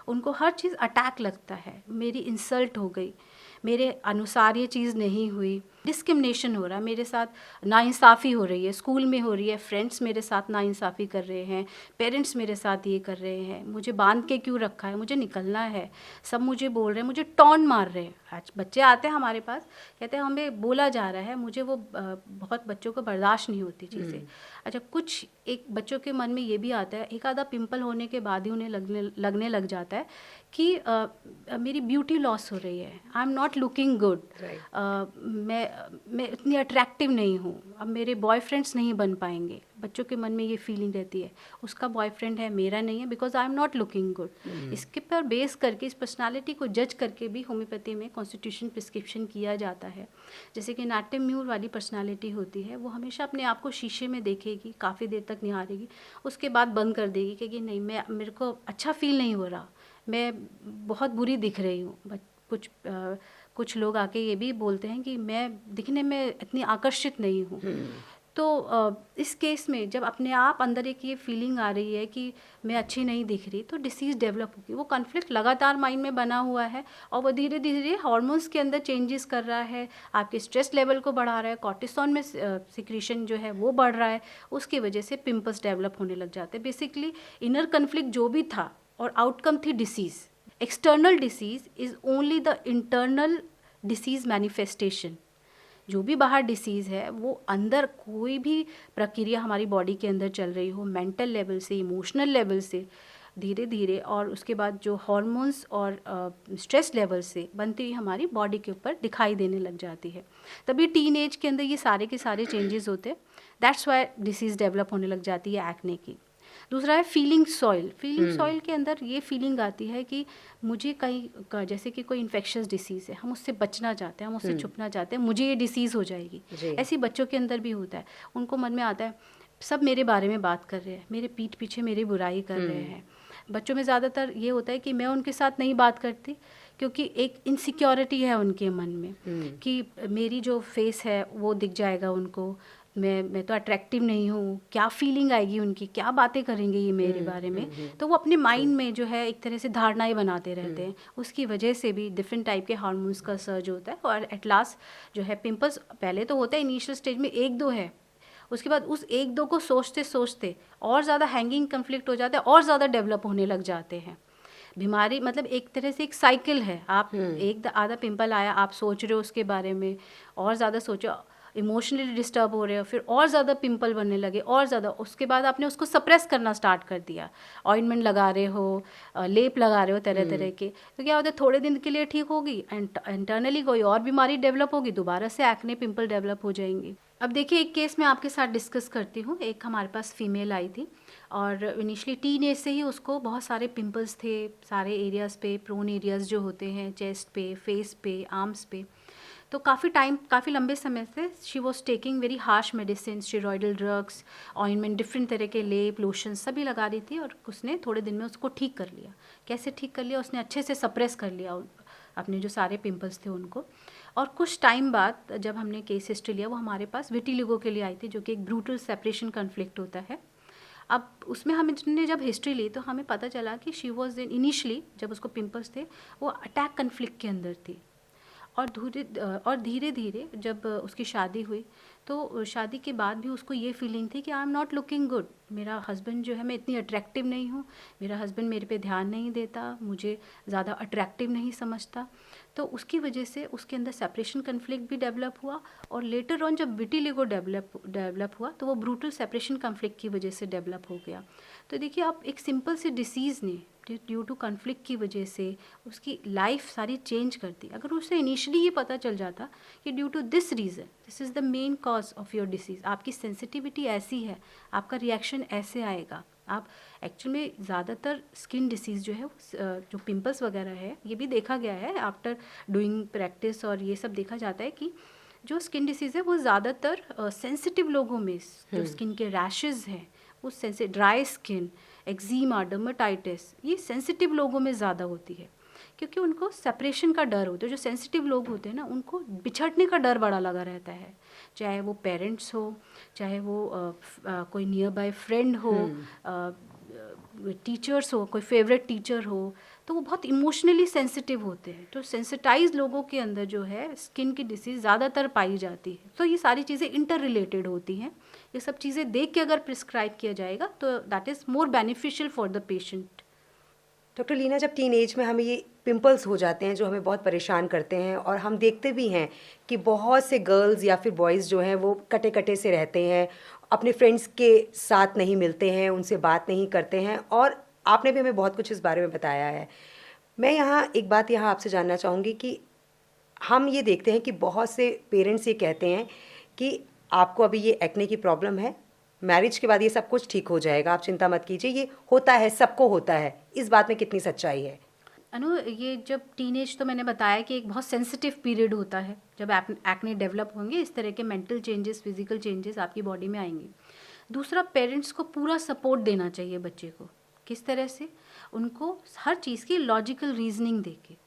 उनको हर चीज़ अटैक लगता है, मेरी इंसल्ट हो गई, मेरे अनुसार ये चीज़ नहीं हुई, डिस्क्रिमिनेशन हो रहा है, मेरे साथ नाइंसाफ़ी हो रही है, स्कूल में हो रही है, फ्रेंड्स मेरे साथ नाइंसाफ़ी कर रहे हैं, पेरेंट्स मेरे साथ ये कर रहे हैं, मुझे बांध के क्यों रखा है, मुझे निकलना है, सब मुझे बोल रहे हैं, मुझे टॉन्ट मार रहे हैं। आज बच्चे आते हैं हमारे पास, कहते हैं हमें बोला जा रहा है, मुझे वो बहुत बच्चों को बर्दाश्त नहीं होती चीज़ें। अच्छा, कुछ एक बच्चों के मन में ये भी आता है, एक आधा पिंपल होने के बाद ही उन्हें लगने लग जाता है कि मेरी ब्यूटी लॉस हो रही है, I am not looking good, मैं इतनी अट्रैक्टिव नहीं हूँ, अब मेरे बॉयफ्रेंड्स नहीं बन पाएंगे। बच्चों के मन में ये फीलिंग रहती है, उसका बॉयफ्रेंड है, मेरा नहीं है, because I am not looking good. इसके पर बेस करके, इस पर्सनालिटी को जज करके भी होम्योपैथी में कॉन्स्टिट्यूशन प्रिस्क्रिप्शन किया जाता है। जैसे कि नाट्य म्यूर वाली पर्सनालिटी होती है, वो हमेशा अपने आप को शीशे में देखेगी, काफ़ी देर तक निहारेगी, उसके बाद बंद कर देगी कि नहीं, मेरे को अच्छा फील नहीं हो रहा, मैं बहुत बुरी दिख रही हूँ। कुछ लोग आके ये भी बोलते हैं कि मैं दिखने में इतनी आकर्षित नहीं हूँ। तो इस केस में जब अपने आप अंदर एक ये फीलिंग आ रही है कि मैं अच्छी नहीं दिख रही, तो डिसीज़ डेवलप होगी। वो कॉन्फ्लिक्ट लगातार माइंड में बना हुआ है और वो धीरे धीरे हार्मोन्स के अंदर चेंजेस कर रहा है, आपके स्ट्रेस लेवल को बढ़ा रहा है, कॉर्टिसोन में सिक्रीशन जो है वो बढ़ रहा है, उसकी वजह से पिंपल्स डेवलप होने लग जाते हैं। बेसिकली इनर कन्फ्लिक्ट जो भी था और आउटकम थी disease. External disease is only the internal disease manifestation. जो भी बाहर डिसीज़ है वो अंदर कोई भी प्रक्रिया हमारी बॉडी के अंदर चल रही हो, मेंटल लेवल से, इमोशनल लेवल से, धीरे धीरे, और उसके बाद जो हार्मोन्स और स्ट्रेस लेवल से बनती हुई हमारी बॉडी के ऊपर दिखाई देने लग जाती है। तभी टीन एज के अंदर ये सारे के सारे चेंजेस होते हैं। दैट्स वाई डिसीज़ डेवलप होने लग जाती है एक्ने की। दूसरा है फीलिंग सॉइल। फीलिंग सॉइल के अंदर ये फीलिंग आती है कि मुझे कहीं, जैसे कि कोई इन्फेक्शियस डिसीज़ है, हम उससे बचना चाहते हैं, हम उससे छुपना चाहते हैं, मुझे ये डिसीज़ हो जाएगी। ऐसे बच्चों के अंदर भी होता है, उनको मन में आता है सब मेरे बारे में बात कर रहे हैं, मेरे पीठ पीछे मेरी बुराई कर रहे हैं। बच्चों में ज़्यादातर ये होता है कि मैं उनके साथ नहीं बात करती, क्योंकि एक इनसिक्योरिटी है उनके मन में कि मेरी जो फेस है वो दिख जाएगा उनको, मैं तो अट्रैक्टिव नहीं हूँ, क्या फीलिंग आएगी उनकी, क्या बातें करेंगे ये मेरे बारे में। तो वो अपने माइंड में जो है एक तरह से धारणाएं बनाते रहते हैं। उसकी वजह से भी डिफरेंट टाइप के हार्मोन्स का सर्ज होता है और एट लास्ट जो है पिंपल्स पहले तो होता है इनिशियल स्टेज में 1-2 है, उसके बाद उस 1-2 को सोचते सोचते और ज़्यादा हैंगिंग कन्फ्लिक्ट हो जाता है और ज़्यादा डेवलप होने लग जाते हैं। बीमारी मतलब एक तरह से एक साइकिल है, आप एक आधा पिंपल आया, आप सोच रहे हो उसके बारे में और ज़्यादा सोचो, इमोशनली डिस्टर्ब हो रहे हो, फिर और ज़्यादा पिंपल बनने लगे और ज़्यादा, उसके बाद आपने उसको सप्रेस करना स्टार्ट कर दिया, ऑइंटमेंट लगा रहे हो, लेप लगा रहे हो तरह तरह के, तो क्या होता है थोड़े दिन के लिए ठीक होगी, इंटरनली कोई और बीमारी डेवलप होगी, दोबारा से एक्ने पिंपल डेवलप हो जाएंगी। अब देखिए, एक केस मैं आपके साथ डिस्कस करती हूँ। एक हमारे पास फीमेल आई थी और इनिशियली टीन एज से ही उसको बहुत सारे पिंपल्स थे, सारे एरियाज़ पे, प्रोन एरियाज़ जो होते हैं, चेस्ट पे, फेस पे, आर्म्स पे। तो काफ़ी लंबे समय से she was taking very harsh medicine, steroidal drugs, ointment, different तरह के लेप, लोशन सभी लगा रही थी और उसने थोड़े दिन में उसको ठीक कर लिया। कैसे ठीक कर लिया? उसने अच्छे से सप्रेस कर लिया अपने जो सारे पिंपल्स थे उनको। और कुछ टाइम बाद जब हमने केस हिस्ट्री लिया, वो हमारे पास विटिलिगो के लिए आई थी, जो कि एक ब्रूटल सेपरेशन कन्फ्लिक्ट होता है। अब उसमें हमने जब हिस्ट्री ली तो हमें पता चला कि शी वॉज इनिशियली, जब उसको पिंपल्स थे, वो अटैक कन्फ्लिक्ट के अंदर थी। और धीरे धीरे जब उसकी शादी हुई तो शादी के बाद भी उसको ये फीलिंग थी कि I am not looking good, मेरा हस्बैंड जो है, मैं इतनी अट्रैक्टिव नहीं हूँ, मेरा हस्बैंड मेरे पे ध्यान नहीं देता, मुझे ज़्यादा अट्रैक्टिव नहीं समझता। तो उसकी वजह से उसके अंदर सेपरेशन कन्फ्लिक्ट भी डेवलप हुआ और लेटर ऑन जब विटिलिगो डेवलप हुआ तो वो ब्रूटल सेपरेशन कन्फ्लिक्ट की वजह से डेवलप हो गया। तो देखिए, आप एक सिंपल सी डिसीज़ ने ड्यू टू कन्फ्लिक्ट की वजह से उसकी लाइफ सारी चेंज कर दी। अगर उसे इनिशियली ये पता चल जाता कि due to this reason, this is the main cause of your disease, आपकी सेंसिटिविटी ऐसी है, आपका रिएक्शन ऐसे आएगा, आप एक्चुअल में ज़्यादातर स्किन डिसीज़ जो है, जो पिंपल्स वगैरह है, ये भी देखा गया है आफ्टर डूइंग प्रैक्टिस और ये सब देखा जाता है कि जो स्किन डिसीज़ है वो ज़्यादातर सेंसिटिव लोगों में, जो स्किन के रैशेज़ हैं, वो ड्राई स्किन, एक्जीमा, डर्मेटाइटिस, ये सेंसिटिव लोगों में ज़्यादा होती है क्योंकि उनको सेपरेशन का डर होता है। जो सेंसिटिव लोग होते हैं ना, उनको बिछड़ने का डर बड़ा लगा रहता है, चाहे वो पेरेंट्स हो, चाहे वो कोई नियर बाय फ्रेंड हो, टीचर्स हो, कोई फेवरेट टीचर हो, तो वो बहुत इमोशनली सेंसिटिव होते हैं। तो सेंसिटाइज लोगों के अंदर जो है स्किन की डिसीज़ ज़्यादातर पाई जाती है। तो ये सारी चीज़ें इंटर रिलेटेड होती हैं। ये सब चीज़ें देख के अगर प्रिस्क्राइब किया जाएगा तो that is more beneficial for the patient. Doctor Leena, जब टीन एज में हमें ये पिंपल्स हो जाते हैं जो हमें बहुत परेशान करते हैं, और हम देखते भी हैं कि बहुत से गर्ल्स या फिर बॉयज़ जो हैं वो कटे कटे से रहते हैं, अपने फ्रेंड्स के साथ नहीं मिलते हैं, उनसे बात नहीं करते हैं, और आपने भी हमें बहुत कुछ इस बारे में बताया है। मैं यहाँ एक बात यहाँ आपसे जानना चाहूँगी कि हम ये देखते हैं कि बहुत से पेरेंट्स ये कहते हैं कि आपको अभी ये एक्ने की प्रॉब्लम है, मैरिज के बाद ये सब कुछ ठीक हो जाएगा, आप चिंता मत कीजिए, ये होता है, सबको होता है। इस बात में कितनी सच्चाई है? अनु, ये जब टीनेज, तो मैंने बताया कि एक बहुत सेंसिटिव पीरियड होता है जब एक्ने डेवलप होंगे, इस तरह के मेंटल चेंजेस, फिजिकल चेंजेस आपकी बॉडी में आएंगे। दूसरा, पेरेंट्स को पूरा सपोर्ट देना चाहिए बच्चे को। किस तरह से? उनको हर चीज़ की लॉजिकल रीजनिंग देके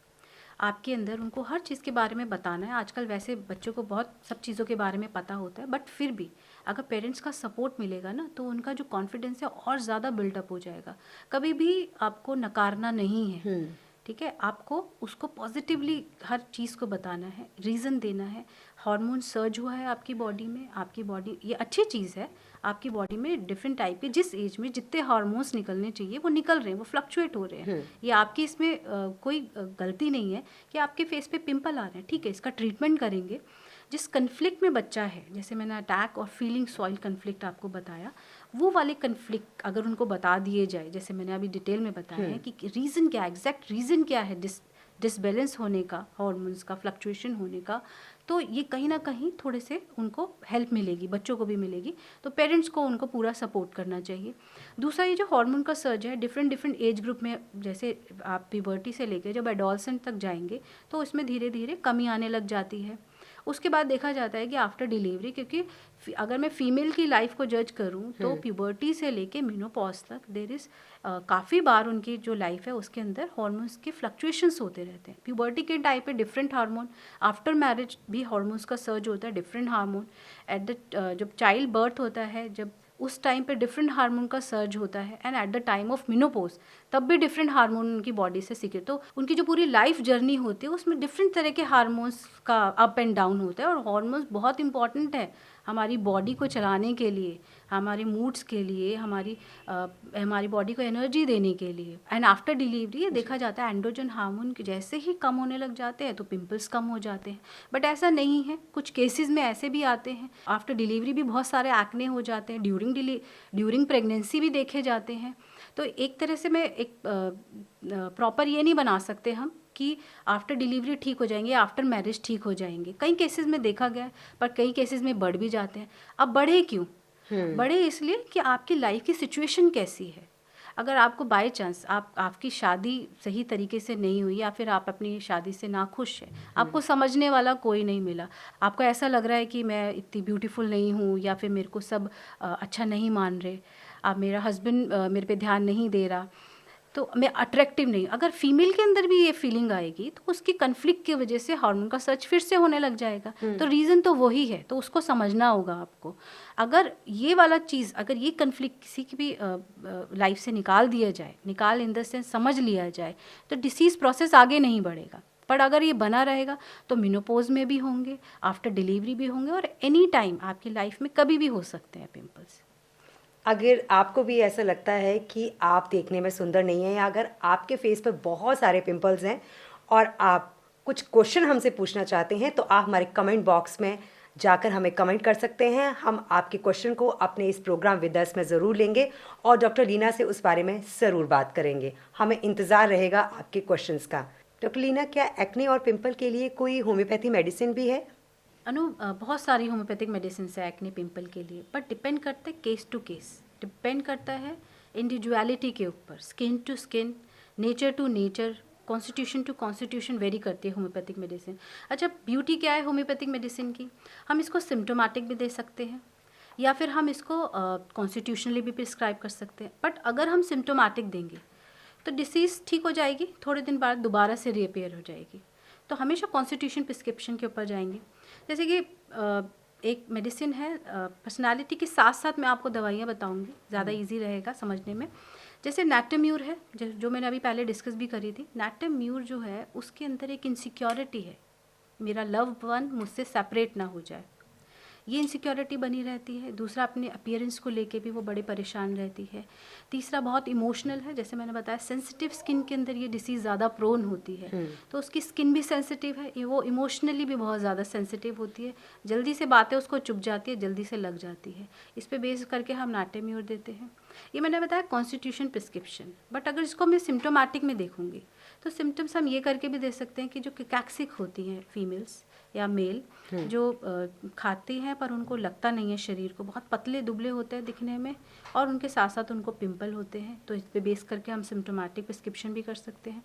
आपके अंदर उनको हर चीज़ के बारे में बताना है। आजकल वैसे बच्चों को बहुत सब चीज़ों के बारे में पता होता है, बट फिर भी अगर पेरेंट्स का सपोर्ट मिलेगा ना, तो उनका जो कॉन्फिडेंस है और ज़्यादा बिल्डअप हो जाएगा। कभी भी आपको नकारना नहीं है, ठीक है? आपको उसको पॉजिटिवली हर चीज़ को बताना है, रीज़न देना है। हार्मोन सर्ज हुआ है आपकी बॉडी में, आपकी बॉडी, ये अच्छी चीज़ है, आपकी बॉडी में डिफरेंट टाइप के, जिस एज में जितने हार्मोन्स निकलने चाहिए वो निकल रहे हैं, वो फ्लक्चुएट हो रहे हैं। ये आपकी इसमें कोई गलती नहीं है कि आपके फेस पे पिंपल आ रहे हैं, ठीक है? इसका ट्रीटमेंट करेंगे। जिस कन्फ्लिक्ट में बच्चा है, जैसे मैंने अटैक और फीलिंग सॉइल कन्फ्लिक्ट आपको बताया, वो वाले कन्फ्लिक्ट अगर उनको बता दिए जाए, जैसे मैंने अभी डिटेल में बताया है कि रीज़न क्या है, एग्जैक्ट रीज़न क्या है डिसबैलेंस होने का, हार्मोन्स का फ्लक्चुएशन होने का, तो ये कहीं ना कहीं थोड़े से उनको हेल्प मिलेगी, बच्चों को भी मिलेगी। तो पेरेंट्स को उनको पूरा सपोर्ट करना चाहिए। दूसरा, ये जो हार्मोन का सर्ज है डिफरेंट एज ग्रुप में, जैसे आप प्यूबर्टी से लेकर जब एडोलसेंट तक जाएंगे तो इसमें धीरे धीरे कमी आने लग जाती है। उसके बाद देखा जाता है कि आफ्टर डिलीवरी, क्योंकि अगर मैं फीमेल की लाइफ को जज करूं तो प्यूबर्टी से लेके मेनोपॉज तक देर इज़ काफ़ी बार उनकी जो लाइफ है उसके अंदर हार्मोन्स के फ्लक्चुएशंस होते रहते हैं। प्यूबर्टी के टाइप पे डिफरेंट हार्मोन, आफ्टर मैरिज भी हार्मोन्स का सर्ज होता है, डिफरेंट हार्मोन एट द जब चाइल्ड बर्थ होता है, जब उस टाइम पे डिफरेंट हार्मोन का सर्ज होता है, and at the time of menopause तब भी डिफरेंट हार्मोन उनकी बॉडी से सीखे। तो उनकी जो पूरी लाइफ जर्नी होती है उसमें डिफरेंट तरह के हार्मोन्स का अप एंड डाउन होता है। और हार्मोन्स बहुत इंपॉर्टेंट है हमारी बॉडी को चलाने के लिए, हमारे मूड्स के लिए, हमारी बॉडी को एनर्जी देने के लिए। एंड आफ्टर डिलीवरी देखा जाता है एंड्रोजन हार्मोन जैसे ही कम होने लग जाते हैं तो पिंपल्स कम हो जाते हैं। बट ऐसा नहीं है, कुछ केसेस में ऐसे भी आते हैं आफ्टर डिलीवरी भी बहुत सारे एक्ने हो जाते हैं, ड्यूरिंग प्रेगनेंसी भी देखे जाते हैं। तो एक तरह से मैं एक प्रॉपर ये नहीं बना सकते हम कि आफ्टर डिलीवरी ठीक हो जाएंगे, आफ्टर मैरिज ठीक हो जाएंगे। कई केसेस में देखा गया है, पर कई केसेस में बढ़ भी जाते हैं। अब बढ़े क्यों? बढ़े इसलिए कि आपकी लाइफ की सिचुएशन कैसी है। अगर आपको बाय चांस आपकी शादी सही तरीके से नहीं हुई, या फिर आप अपनी शादी से नाखुश हैं, आपको समझने वाला कोई नहीं मिला, आपको ऐसा लग रहा है कि मैं इतनी ब्यूटीफुल नहीं हूँ, या फिर मेरे को सब अच्छा नहीं मान रहे, आप मेरा हस्बैंड मेरे पे ध्यान नहीं दे रहा, तो मैं अट्रैक्टिव नहीं। अगर फीमेल के अंदर भी ये फीलिंग आएगी तो उसकी कन्फ्लिक्ट की वजह से हार्मोन का सर्च फिर से होने लग जाएगा। तो रीज़न तो वही है, तो उसको समझना होगा आपको। अगर ये वाला चीज़, अगर ये कन्फ्लिक्ट किसी की भी लाइफ से निकाल दिया जाए, निकाल इन द सेंस समझ लिया जाए, तो डिसीज़ प्रोसेस आगे नहीं बढ़ेगा। पर अगर ये बना रहेगा तो मेनोपॉज में भी होंगे, आफ्टर डिलीवरी भी होंगे, और एनी टाइम आपकी लाइफ में कभी भी हो सकते हैं पिंपल्स। अगर आपको भी ऐसा लगता है कि आप देखने में सुंदर नहीं हैं, या अगर आपके फेस पर बहुत सारे पिंपल्स हैं और आप कुछ क्वेश्चन हमसे पूछना चाहते हैं, तो आप हमारे कमेंट बॉक्स में जाकर हमें कमेंट कर सकते हैं। हम आपके क्वेश्चन को अपने इस प्रोग्राम विद अस में ज़रूर लेंगे और डॉक्टर लीना से उस बारे में ज़रूर बात करेंगे। हमें इंतज़ार रहेगा आपके क्वेश्चंस का। डॉक्टर लीना, क्या एक्ने और पिंपल के लिए कोई होम्योपैथी मेडिसिन भी है? बहुत सारी होम्योपैथिक मेडिसिन है एक्ने पिंपल के लिए, बट डिपेंड करता है केस टू केस, डिपेंड करता है इंडिविजुअलिटी के ऊपर, skin to skin, nature to nature, constitution to constitution vary करती है होम्योपैथिक मेडिसिन। अच्छा, ब्यूटी क्या है होम्योपैथिक मेडिसिन की? हम इसको सिम्टोमेटिक भी दे सकते हैं, या फिर हम इसको कॉन्स्टिट्यूशनली भी प्रिस्क्राइब कर सकते हैं। बट अगर हम सिम्टोमेटिक देंगे तो डिसीज़ ठीक हो जाएगी, थोड़े दिन बाद दोबारा से रीअपेयर हो जाएगी। तो हमेशा कॉन्स्टिट्यूशन प्रिस्क्रिप्शन के ऊपर जाएंगे। जैसे कि एक मेडिसिन है, पर्सनालिटी के साथ साथ मैं आपको दवाइयाँ बताऊंगी, ज़्यादा इजी रहेगा समझने में। जैसे नैक्टेम्यूर है, जो मैंने अभी पहले डिस्कस भी करी थी। नैक्टेम्यूर जो है, उसके अंदर एक इनसिक्योरिटी है, मेरा लव वन मुझसे सेपरेट ना हो जाए, ये इनसिक्योरिटी बनी रहती है। दूसरा, अपने अपीयरेंस को लेके भी वो बड़े परेशान रहती है। तीसरा, बहुत इमोशनल है, जैसे मैंने बताया सेंसिटिव स्किन के अंदर ये डिसीज़ ज़्यादा प्रोन होती है, तो उसकी स्किन भी सेंसिटिव है, वो इमोशनली भी बहुत ज़्यादा सेंसिटिव होती है, जल्दी से बातें उसको चुभ जाती है, जल्दी से लग जाती है। इस पर बेस करके हम नैक्टेम्यूर देते हैं। ये मैंने बताया कॉन्स्टिट्यूशन प्रिस्क्रिप्शन। बट अगर इसको मैं सिम्टोमेटिक में देखूंगी तो सिम्टम्स हम ये करके भी दे सकते हैं कि जो कैक्सिक होती हैं फीमेल्स या मेल, जो खाती हैं पर उनको लगता नहीं है, शरीर को बहुत पतले दुबले होते हैं दिखने में, और उनके साथ साथ उनको पिंपल होते हैं, तो इस पे बेस करके हम सिम्टोमेटिक प्रिस्क्रिप्शन भी कर सकते हैं।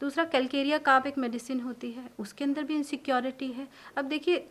दूसरा, कैलकेरिया काप एक मेडिसिन होती है, उसके अंदर भी इनसिक्योरिटी है। अब देखिए,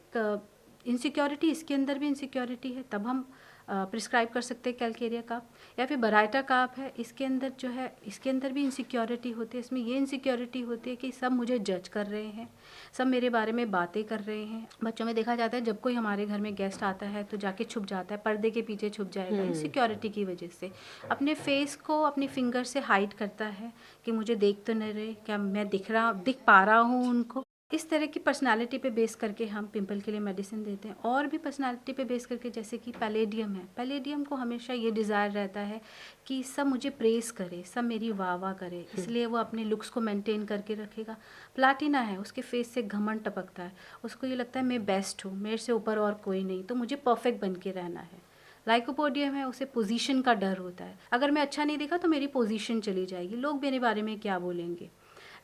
इनसिक्योरिटी, इसके अंदर भी इनसिक्योरिटी है, तब हम प्रिस्क्राइब कर सकते हैं कैलकेरिया काप। या फिर बराइटा काप है, इसके अंदर जो है, इसके अंदर भी इनसिक्योरिटी होती है। इसमें ये इनसिक्योरिटी होती है कि सब मुझे जज कर रहे हैं, सब मेरे बारे में बातें कर रहे हैं। बच्चों में देखा जाता है, जब कोई हमारे घर में गेस्ट आता है तो जाके छुप जाता है, पर्दे के पीछे छुप जाएगा, इनसिक्योरिटी की वजह से अपने फेस को अपनी फिंगर से हाइड करता है कि मुझे देख तो नहीं रहे, क्या मैं दिख पा रहा हूँ उनको। इस तरह की पर्सनालिटी पे बेस करके हम पिंपल के लिए मेडिसिन देते हैं। और भी पर्सनालिटी पे बेस करके, जैसे कि पैलेडियम है, पैलेडियम को हमेशा ये डिज़ायर रहता है कि सब मुझे प्रेस करे, सब मेरी वाह वाह करे, इसलिए वो अपने लुक्स को मेंटेन करके रखेगा। प्लाटिना है, उसके फेस से घमंड टपकता है, उसको ये लगता है मैं बेस्ट हूँ, मेरे से ऊपर और कोई नहीं, तो मुझे परफेक्ट बन के रहना है। लाइकोपोडियम है, उसे पोजीशन का डर होता है, अगर मैं अच्छा नहीं दिखा तो मेरी पोजीशन चली जाएगी, लोग मेरे बारे में क्या बोलेंगे।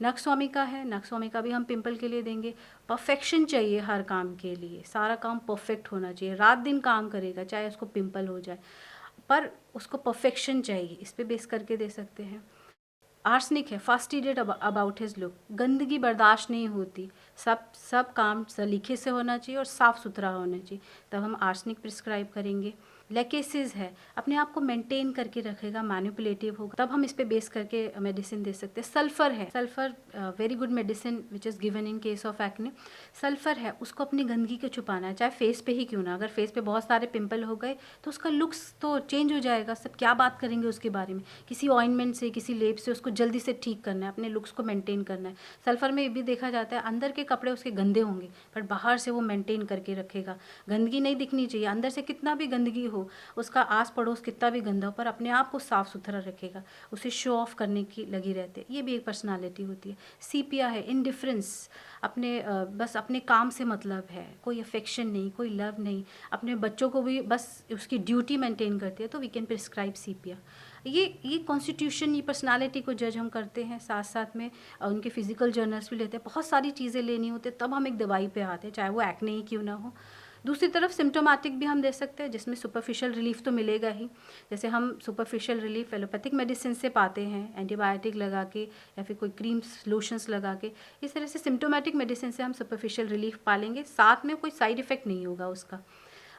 नक्सवामिका है, नक्सवामिका भी हम पिंपल के लिए देंगे। परफेक्शन चाहिए हर काम के लिए, सारा काम परफेक्ट होना चाहिए, रात दिन काम करेगा चाहे उसको पिंपल हो जाए, पर उसको परफेक्शन चाहिए, इस पे बेस करके दे सकते हैं। आर्सनिक है, फास्टिडेड अबाउट हिज लुक, गंदगी बर्दाश्त नहीं होती, सब काम सलीके से होना चाहिए और साफ़ सुथरा होना चाहिए, तब हम आर्सनिक प्रिस्क्राइब करेंगे। लेकेसिस है, अपने आप को मेंटेन करके रखेगा, मैनिपुलेटिव होगा, तब हम इस पे बेस करके मेडिसिन दे सकते हैं। सल्फर है, sulphur very good medicine which is given in case of acne. Sulphur है, उसको अपनी गंदगी को छुपाना है, चाहे फेस पे ही क्यों ना। अगर फेस पे बहुत सारे पिंपल हो गए तो उसका लुक्स तो चेंज हो जाएगा, सब क्या बात करेंगे उसके बारे में। किसी ऑइंटमेंट से, किसी लेप से उसको जल्दी से ठीक करना है, अपने लुक्स को मेंटेन करना है। सल्फर में ये भी देखा जाता है, अंदर के कपड़े उसके गंदे होंगे पर बाहर से वो मेंटेन करके रखेगा, गंदगी नहीं दिखनी चाहिए, अंदर से कितना भी गंदगी हो, उसका आस पड़ोस कितना भी गंदा हो पर अपने आप को साफ़ सुथरा रखेगा, उसे शो ऑफ करने की लगी रहते हैं, ये भी एक पर्सनालिटी होती है। सीपिया है इंडिफरेंस, अपने बस अपने काम से मतलब है, कोई अफेक्शन नहीं, कोई लव नहीं, अपने बच्चों को भी बस उसकी ड्यूटी मेंटेन करती है, तो वी कैन प्रिस्क्राइब सीपिया। ये कॉन्स्टिट्यूशन, ये पर्सनालिटी को जज हम करते हैं, साथ साथ में उनके फिजिकल जर्नल्स भी लेते हैं। बहुत सारी चीज़ें लेनी होती है तब हम एक दवाई पे आते हैं, चाहे वो एक्ने ही क्यों ना हो। दूसरी तरफ सिम्टोमेटिक भी हम दे सकते हैं, जिसमें सुपरफिशियल रिलीफ तो मिलेगा ही, जैसे हम सुपरफिशियल रिलीफ एलोपैथिक मेडिसिन से पाते हैं, एंटीबायोटिक लगा के या फिर कोई क्रीम्स लोशंस लगा के। इस तरह से सिम्टोमेटिक मेडिसिन से हम सुपरफिशियल रिलीफ पालेंगे, साथ में कोई साइड इफ़ेक्ट नहीं होगा उसका।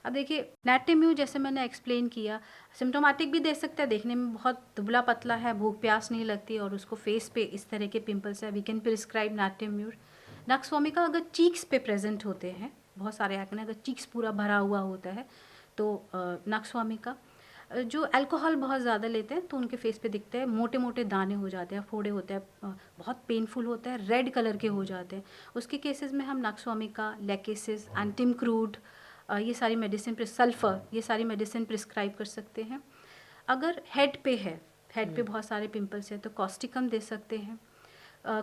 अब देखिए नैटेम्यू जैसे मैंने एक्सप्लेन किया, सिम्टोमेटिक भी दे सकता है, देखने में बहुत दुबला पतला है, भूख प्यास नहीं लगती और उसको फेस पे इस तरह के पिंपल्स है, we can prescribe natrum mur. Nux vomica अगर चीक्स पे प्रेजेंट होते हैं, बहुत सारे एक्ने अगर चीक्स पूरा भरा हुआ होता है तो नक्स वोमिका। जो अल्कोहल बहुत ज़्यादा लेते हैं तो उनके फेस पे दिखते हैं, मोटे मोटे दाने हो जाते हैं, फोड़े होते हैं, बहुत पेनफुल होता है, रेड कलर के हो जाते हैं। उसके केसेस में हम nux vomica, lachesis, Antim crude, ये सारी मेडिसिन, सल्फ़र, ये सारी मेडिसिन प्रिस्क्राइब कर सकते हैं। अगर हेड पे है, हेड पे बहुत सारे पिंपल्स हैं तो कॉस्टिकम दे सकते हैं।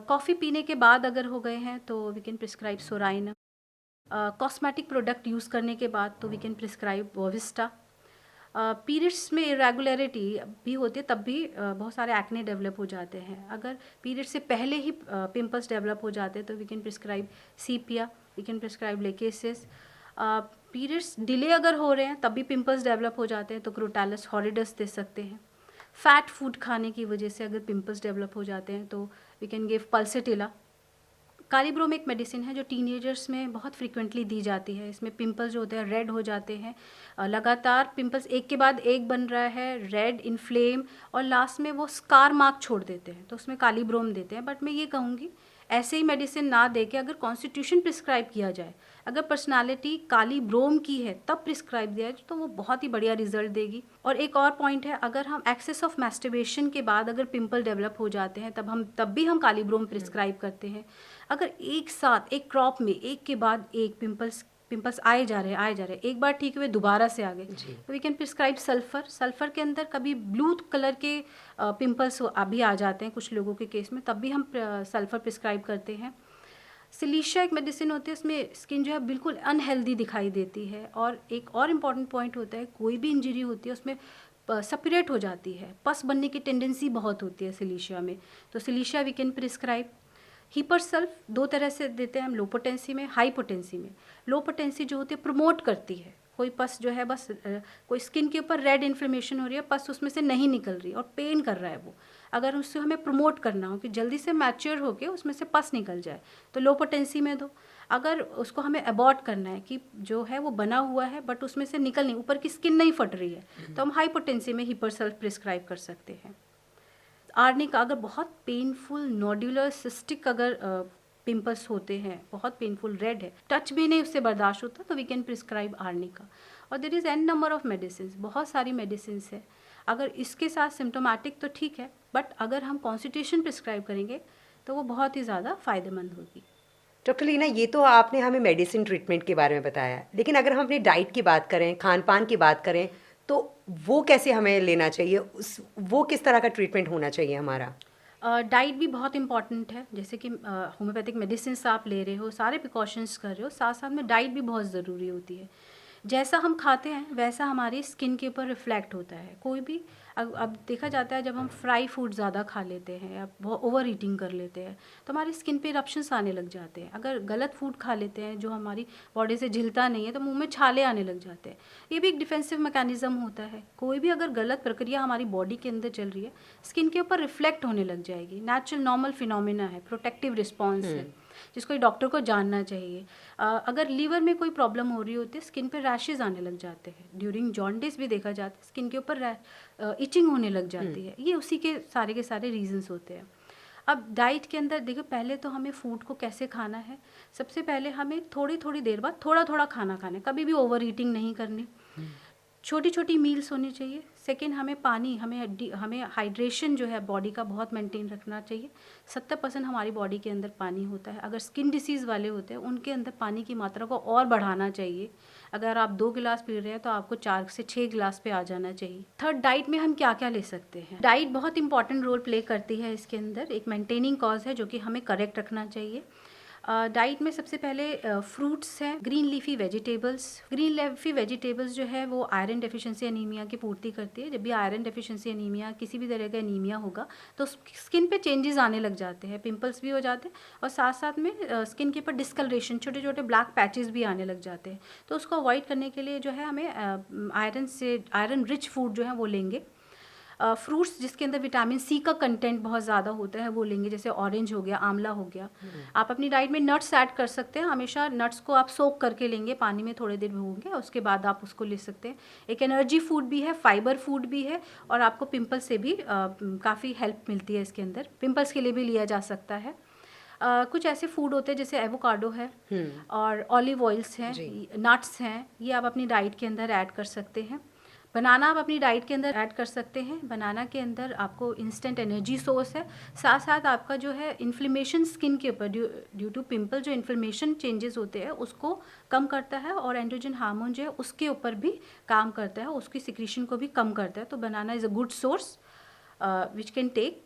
कॉफ़ी पीने के बाद अगर हो गए हैं तो वी कैन प्रिस्क्राइब सोराइन। कॉस्मेटिक प्रोडक्ट यूज़ करने के बाद तो we can prescribe bovista. Periods में इरेगुलरिटी भी होती है तब भी बहुत सारे एक्ने डेवलप हो जाते हैं। अगर पीरियड से पहले ही पिंपल्स डेवलप हो जाते हैं तो we can prescribe sepia, we can prescribe lachesis. Periods delay अगर हो रहे हैं तब भी पिंपल्स डेवलप हो जाते हैं तो क्रोटालस हॉरिडस दे सकते हैं। फैट फूड खाने की वजह से अगर पिंपल्स डेवलप हो जाते हैं तो वी कैन गिव पल्सेटिला। कालीब्रोम एक मेडिसिन है जो टीनेजर्स में बहुत फ्रीक्वेंटली दी जाती है। इसमें पिंपल्स जो होते हैं रेड हो जाते हैं, लगातार पिंपल्स एक के बाद एक बन रहा है, रेड, इन्फ्लेम, और लास्ट में वो स्कार मार्क छोड़ देते हैं, तो उसमें कालीब्रोम देते हैं। बट मैं ये कहूँगी ऐसे ही मेडिसिन ना दे के अगर कॉन्स्टिट्यूशन प्रिस्क्राइब किया जाए, अगर पर्सनालिटी कालीब्रोम की है तब प्रिस्क्राइब दिया जाए तो वो बहुत ही बढ़िया रिजल्ट देगी। और एक और पॉइंट है, अगर हम एक्सेस ऑफ मैस्टरबेशन के बाद अगर पिंपल डेवलप हो जाते हैं तब भी हम कालीब्रोम प्रिस्क्राइब करते हैं। अगर एक साथ एक क्रॉप में एक के बाद एक पिंपल्स आए जा रहे हैं, एक बार ठीक हुए दोबारा से आ गए, तो we can prescribe sulphur. Sulphur के अंदर कभी ब्लू कलर के पिंपल्स अभी आ जाते हैं कुछ लोगों के केस में, तब भी हम सल्फर प्रिस्क्राइब करते हैं। सिलीशिया एक मेडिसिन होती है, उसमें स्किन जो है बिल्कुल अनहेल्दी दिखाई देती है। और एक और इम्पॉर्टेंट पॉइंट होता है, कोई भी इंजरी होती है उसमें सपरेट हो जाती है, पस बनने की टेंडेंसी बहुत होती है सिलीशिया में, तो silicea we can prescribe. Hepar sulph दो तरह से देते हैं हम, लो पोटेंसी में, हाई पोटेंसी में। लो पोटेंसी जो होती है प्रमोट करती है, कोई पस जो है बस कोई स्किन के ऊपर रेड इन्फ्लेमेशन हो रही है, पस उसमें से नहीं निकल रही और पेन कर रहा है वो, अगर उससे हमें प्रमोट करना हो कि जल्दी से मैच्योर होके उसमें से पस निकल जाए तो लो पोटेंसी में दो। अगर उसको हमें अबॉर्ट करना है कि जो है वो बना हुआ है बट उसमें से निकल नहीं, ऊपर की स्किन नहीं फट रही है, तो हम हाई पोटेंसी में हीपर सल्फ प्रिस्क्राइब कर सकते हैं। आर्निक अगर बहुत पेनफुल नोड्यूलर सिस्टिक अगर पिंपल्स होते हैं, बहुत पेनफुल, रेड है, टच भी नहीं उससे बर्दाश्त होता, तो वी कैन प्रिस्क्राइब आर्निका। और there is an number of medicine, बहुत सारी मेडिसिन है। अगर इसके साथ सिम्टोमेटिक तो ठीक है, बट अगर हम कॉन्स्टिट्यूशन प्रिस्क्राइब करेंगे तो वो बहुत ही ज़्यादा फ़ायदेमंद होगी। डॉक्टर लीना, ये तो आपने हमें मेडिसिन ट्रीटमेंट के बारे में बताया, लेकिन अगर हम अपनी डाइट की बात करें, खान पान की बात करें, तो वो कैसे हमें लेना चाहिए, वो किस तरह का ट्रीटमेंट होना चाहिए हमारा? डाइट भी बहुत इंपॉर्टेंट है, जैसे कि होम्योपैथिक मेडिसिन आप ले रहे हो, सारे प्रिकॉशंस कर रहे हो, साथ साथ में डाइट भी बहुत ज़रूरी होती है। जैसा हम खाते हैं वैसा हमारी स्किन के ऊपर रिफ्लेक्ट होता है। कोई भी अब देखा जाता है जब हम फ्राई फूड ज़्यादा खा लेते हैं या बहुत ओवर ईटिंग कर लेते हैं तो हमारी स्किन पे इरप्शंस आने लग जाते हैं। अगर गलत फूड खा लेते हैं जो हमारी बॉडी से झिलता नहीं है तो मुंह में छाले आने लग जाते हैं। ये भी एक डिफेंसिव मैकेनिज्म होता है। कोई भी अगर गलत प्रक्रिया हमारी बॉडी के अंदर चल रही है, स्किन के ऊपर रिफ्लेक्ट होने लग जाएगी। नेचुरल नॉर्मल फिनोमिना है, प्रोटेक्टिव रिस्पॉन्स है, जिसको डॉक्टर को जानना चाहिए। अगर लीवर में कोई प्रॉब्लम हो रही होती है, स्किन पे रैशेज आने लग जाते हैं, ड्यूरिंग जॉन्डिस भी देखा जाता है, स्किन के ऊपर इचिंग होने लग जाती है। ये उसी के सारे रीजंस होते हैं। अब डाइट के अंदर देखो, पहले तो हमें फूड को कैसे खाना है, सबसे पहले हमें थोड़ी थोड़ी देर बाद थोड़ा थोड़ा खाना खाना है, कभी भी ओवर ईटिंग नहीं करनी, छोटी छोटी मील्स होनी चाहिए। सेकेंड, हमें पानी, हमें हाइड्रेशन जो है बॉडी का बहुत मेंटेन रखना चाहिए। 70% हमारी बॉडी के अंदर पानी होता है। अगर स्किन डिसीज़ वाले होते हैं उनके अंदर पानी की मात्रा को और बढ़ाना चाहिए। अगर आप 2 गिलास पी रहे हैं तो आपको 4 से 6 गिलास पे आ जाना चाहिए। थर्ड, डाइट में हम क्या क्या ले सकते हैं। डाइट बहुत इंपॉर्टेंट रोल प्ले करती है इसके अंदर, एक मेंटेनिंग कॉज है जो कि हमें करेक्ट रखना चाहिए। डाइट में सबसे पहले फ्रूट्स हैं, green leafy vegetables. Green leafy vegetables जो है वो आयरन डेफिशिएंसी एनीमिया की पूर्ति करती है। जब भी आयरन डेफिशिएंसी एनीमिया, किसी भी तरह का एनीमिया होगा तो स्किन पे चेंजेस आने लग जाते हैं, पिंपल्स भी हो जाते हैं और साथ साथ में स्किन के ऊपर डिस्कलरेशन, छोटे छोटे ब्लैक पैचेस भी आने लग जाते हैं। तो उसको अवॉइड करने के लिए जो है हमें आयरन रिच फूड जो है वो लेंगे। फ्रूट्स जिसके अंदर विटामिन सी का कंटेंट बहुत ज़्यादा होता है वो लेंगे, जैसे ऑरेंज हो गया, आंवला हो गया। आप अपनी डाइट में नट्स ऐड कर सकते हैं, हमेशा नट्स को आप सोक करके लेंगे, पानी में थोड़ी देर भिगोगे, उसके बाद आप उसको ले सकते हैं। एक एनर्जी फूड भी है, फाइबर फूड भी है और आपको पिंपल से भी काफ़ी हेल्प मिलती है इसके अंदर, पिंपल्स के लिए भी लिया जा सकता है। कुछ ऐसे फूड होते हैं जैसे एवोकाडो है और ऑलिव ऑयल्स हैं, नट्स हैं, ये आप अपनी डाइट के अंदर ऐड कर सकते हैं। बनाना आप अपनी डाइट के अंदर ऐड कर सकते हैं। बनाना के अंदर आपको इंस्टेंट एनर्जी सोर्स है, साथ साथ आपका जो है इन्फ्लेमेशन स्किन के ऊपर ड्यू टू पिंपल जो इन्फ्लेमेशन चेंजेस होते हैं उसको कम करता है और एंड्रोजन हार्मोन जो है उसके ऊपर भी काम करता है, उसकी सिक्रीशन को भी कम करता है। तो banana is a good source which can take.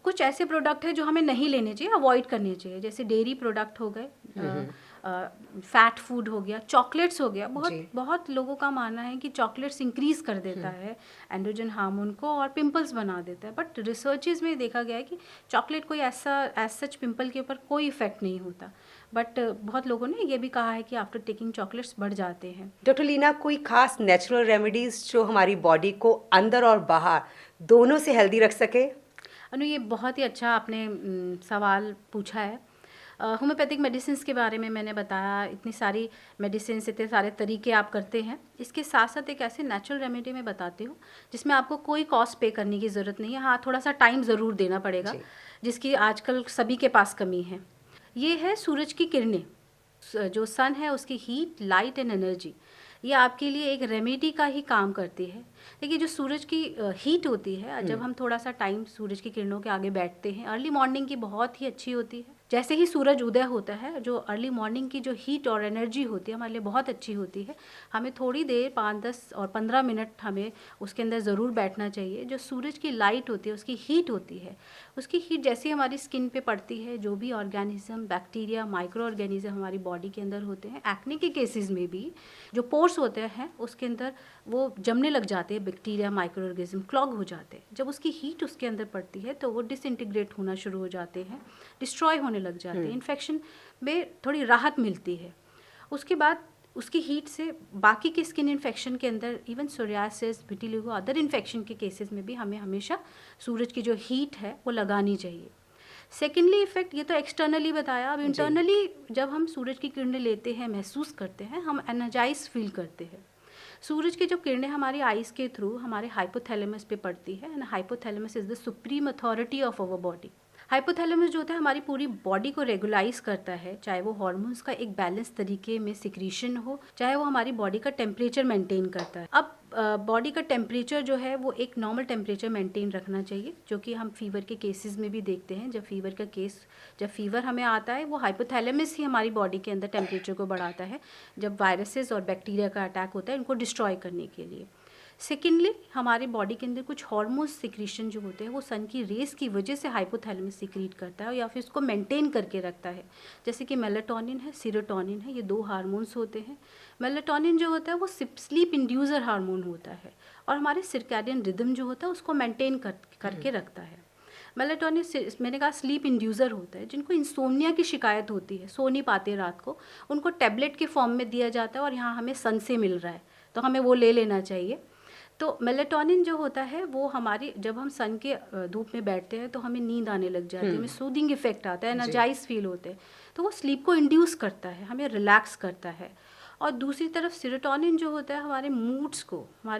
कुछ ऐसे प्रोडक्ट है जो हमें नहीं लेने चाहिए, अवॉइड करने चाहिए, जैसे डेयरी प्रोडक्ट हो गए, फैट फूड हो गया, चॉकलेट्स हो गया। बहुत लोगों का मानना है कि चॉकलेट्स इंक्रीज कर देता है एंड्रोजन हार्मोन को और पिंपल्स बना देता है, बट रिसर्चेस में देखा गया है कि चॉकलेट कोई एज सच पिंपल के ऊपर कोई इफेक्ट नहीं होता। बट बहुत लोगों ने ये भी कहा है कि आफ्टर टेकिंग चॉकलेट्स बढ़ जाते हैं। डॉक्टर लीना, कोई खास नेचुरल रेमेडीज जो हमारी बॉडी को अंदर और बाहर दोनों से हेल्दी रख सके? अनु, ये बहुत ही अच्छा आपने सवाल पूछा है। होम्योपैथिक मेडिसिन के बारे में मैंने बताया, इतनी सारी मेडिसिन, इतने सारे तरीके आप करते हैं। इसके साथ साथ एक ऐसे नेचुरल रेमेडी मैं बताती हूँ जिसमें आपको कोई कॉस्ट पे करने की ज़रूरत नहीं है। हाँ, थोड़ा सा टाइम ज़रूर देना पड़ेगा, जिसकी आजकल सभी के पास कमी है। ये है सूरज की किरणें, जो सन है उसकी हीट, लाइट एंड एनर्जी, ये आपके लिए एक रेमेडी का ही काम करती है। देखिए, जो सूरज की हीट होती है, जब हम थोड़ा सा टाइम सूरज की किरणों के आगे बैठते हैं, अर्ली मॉर्निंग की बहुत ही अच्छी होती है। जैसे ही सूरज उदय होता है, जो अर्ली मॉर्निंग की जो हीट और एनर्जी होती है हमारे लिए बहुत अच्छी होती है। हमें थोड़ी देर 5, 10 और 15 मिनट हमें उसके अंदर ज़रूर बैठना चाहिए। जो सूरज की लाइट होती है, उसकी हीट होती है, उसकी हीट जैसे ही हमारी स्किन पे पड़ती है, जो भी ऑर्गेनिज्म, बैक्टीरिया, माइक्रो ऑर्गेनिज्म हमारी बॉडी के अंदर होते हैं, एक्ने के केसेस में भी जो पोर्स होते हैं उसके अंदर वो जमने लग जाते हैं, बैक्टीरिया, माइक्रो ऑर्गेनिज्म क्लॉग हो जाते हैं। जब उसकी हीट उसके अंदर पड़ती है तो वो डिसइंटीग्रेट होना शुरू हो जाते हैं, डिस्ट्रॉय होने लग जाते हैं, इन्फेक्शन में थोड़ी राहत मिलती है। उसके बाद उसकी हीट से बाकी के स्किन इन्फेक्शन के अंदर, even psoriasis, vitiligo, other infection के केसेस में भी हमें हमेशा सूरज की जो हीट है वो लगानी चाहिए। सेकेंडली इफेक्ट, ये तो एक्सटर्नली बताया। अब इंटरनली जब हम सूरज की किरणें लेते हैं, महसूस करते हैं, हम एनर्जाइज फील करते हैं। सूरज की जो किरणें हमारी आइज़ के थ्रू हमारे हाइपोथैलेमस पे पड़ती है, and hypothalamus is the supreme authority of our body. Hypothalamus जो होता है हमारी पूरी बॉडी को रेगुलाइज करता है, चाहे वो हार्मोन्स का एक बैलेंस तरीके में सिक्रीशन हो, चाहे वो हमारी बॉडी का टेम्परेचर मेंटेन करता है। अब बॉडी का टेम्परेचर जो है वो एक नॉर्मल टेम्परेचर मेंटेन रखना चाहिए, जो कि हम फीवर के केसेस में भी देखते हैं। जब फीवर हमें आता है, वो हाइपोथैलेमस ही हमारी बॉडी के अंदर टेम्परेचर को बढ़ाता है, जब वायरसेस और बैक्टीरिया का अटैक होता है इनको डिस्ट्रॉय करने के लिए। सेकेंडली, हमारी बॉडी के अंदर कुछ हार्मोन्स सिक्रीशन जो होते हैं वो सन की रेस की वजह से हाइपोथैलेमस सिक्रीट करता है या फिर इसको मेंटेन करके रखता है, जैसे कि मेलाटोनिन है, सीरोटोनिन है, ये 2 हार्मोन्स होते हैं। मेलाटोनिन जो होता है वो स्लीप इंड्यूसर हार्मोन होता है और हमारे सर्कैडियन रिदम जो होता है उसको मेंटेन करके रखता है। मेलाटोनिन, मैंने कहा, स्लीप इंड्यूसर होता है। जिनको इंसोम्निया की शिकायत होती है, सो नहीं पाते रात को, उनको टैबलेट के फॉर्म में दिया जाता है और यहाँ हमें सन से मिल रहा है तो हमें वो ले लेना चाहिए। तो मेलाटोनिन जो होता है वो हमारी, जब हम सन के धूप में बैठते हैं तो हमें नींद आने लग जाती है, हमें सूदिंग इफेक्ट आता है, एनर्जाइज फील होते हैं, तो वो स्लीप को इंड्यूस करता है, हमें रिलैक्स करता है। और दूसरी तरफ सेरोटोनिन जो होता है हमारे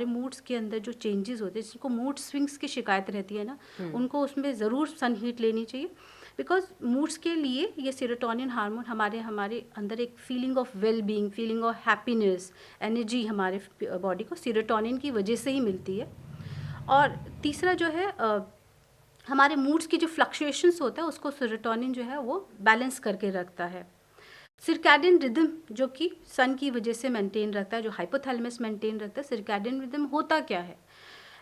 मूड्स के अंदर जो चेंजेस होते हैं, जिनको मूड स्विंग्स की शिकायत रहती है ना, उनको उसमें ज़रूर सन हीट लेनी चाहिए, बिकॉज मूड्स के लिए ये सेरोटोनिन हार्मोन हमारे अंदर एक feeling of well being, feeling of happiness, energy हमारे बॉडी को सेरोटोनिन की वजह से ही मिलती है। और तीसरा जो है हमारे मूड्स की जो फ्लक्चुएशंस होता है उसको सेरोटोनिन जो है वो बैलेंस करके रखता है। सिरकैडियन रिदम जो कि सन की वजह से मेंटेन रखता है, जो हाइपोथैलेमस मेंटेन रखता है, सिरकैडियन रिदम होता क्या है?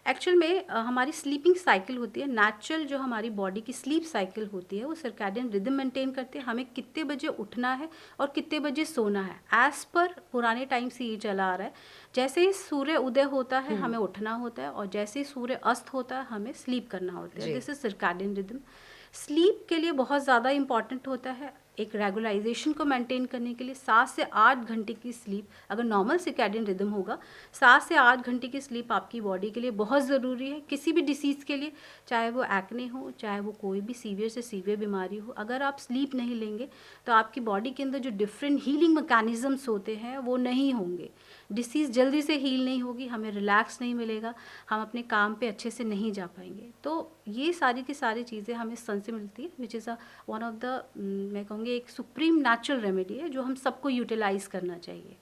एक्चुअल में हमारी स्लीपिंग साइकिल होती है, नेचुरल जो हमारी बॉडी की स्लीप साइकिल होती है वो सिरकैडियन रिदम मेंटेन करते हैं, हमें कितने बजे उठना है और कितने बजे सोना है। एज पर पुराने टाइम से ये चला आ रहा है, जैसे ही सूर्य उदय होता है हमें उठना होता है और जैसे ही सूर्य अस्त होता है हमें स्लीप करना होता है। This is circadian rhythm. Sleep के लिए बहुत ज़्यादा इंपॉर्टेंट होता है, एक रेगुलराइजेशन को मेंटेन करने के लिए 7 से 8 घंटे की स्लीप, अगर नॉर्मल सिरकैडियन रिदम होगा 7 से 8 घंटे की स्लीप आपकी बॉडी के लिए बहुत ज़रूरी है, किसी भी डिसीज़ के लिए, चाहे वो एक्ने हो, चाहे वो कोई भी सीवियर से सीवियर बीमारी हो। अगर आप स्लीप नहीं लेंगे तो आपकी बॉडी के अंदर जो डिफरेंट हीलिंग मैकेनिज़म्स होते हैं वो नहीं होंगे, डिसीज़ जल्दी से हील नहीं होगी, हमें रिलैक्स नहीं मिलेगा, हम अपने काम पे अच्छे से नहीं जा पाएंगे। तो ये सारी की सारी चीज़ें हमें सन से मिलती है, which is one of the, मैं कहूँगी एक सुप्रीम नेचुरल रेमेडी है जो हम सबको यूटिलाइज करना चाहिए।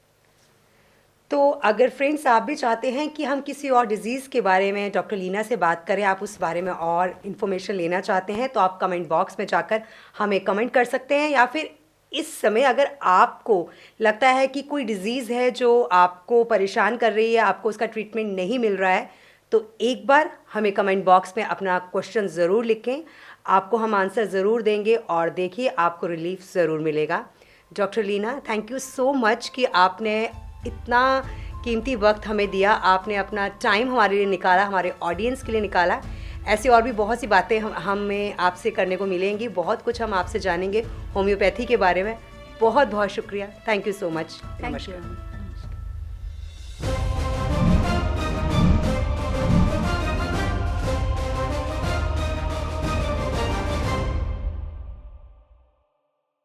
तो अगर फ्रेंड्स आप भी चाहते हैं कि हम किसी और डिज़ीज़ के बारे में डॉक्टर लीना से बात करें, आप उस बारे में और इन्फॉर्मेशन लेना चाहते हैं, तो आप कमेंट बॉक्स में जाकर हमें कमेंट कर सकते हैं, या फिर इस समय अगर आपको लगता है कि कोई डिज़ीज़ है जो आपको परेशान कर रही है, आपको उसका ट्रीटमेंट नहीं मिल रहा है, तो एक बार हमें कमेंट बॉक्स में अपना क्वेश्चन ज़रूर लिखें, आपको हम आंसर ज़रूर देंगे और देखिए आपको रिलीफ ज़रूर मिलेगा। Doctor Leena, thank you so much कि आपने इतना कीमती वक्त हमें दिया, आपने अपना टाइम हमारे लिए निकाला, हमारे ऑडियंस के लिए निकाला। ऐसी और भी बहुत सी बातें हमें आपसे करने को मिलेंगी, बहुत कुछ हम आपसे जानेंगे होम्योपैथी के बारे में। बहुत बहुत शुक्रिया, thank you so much. Thank you.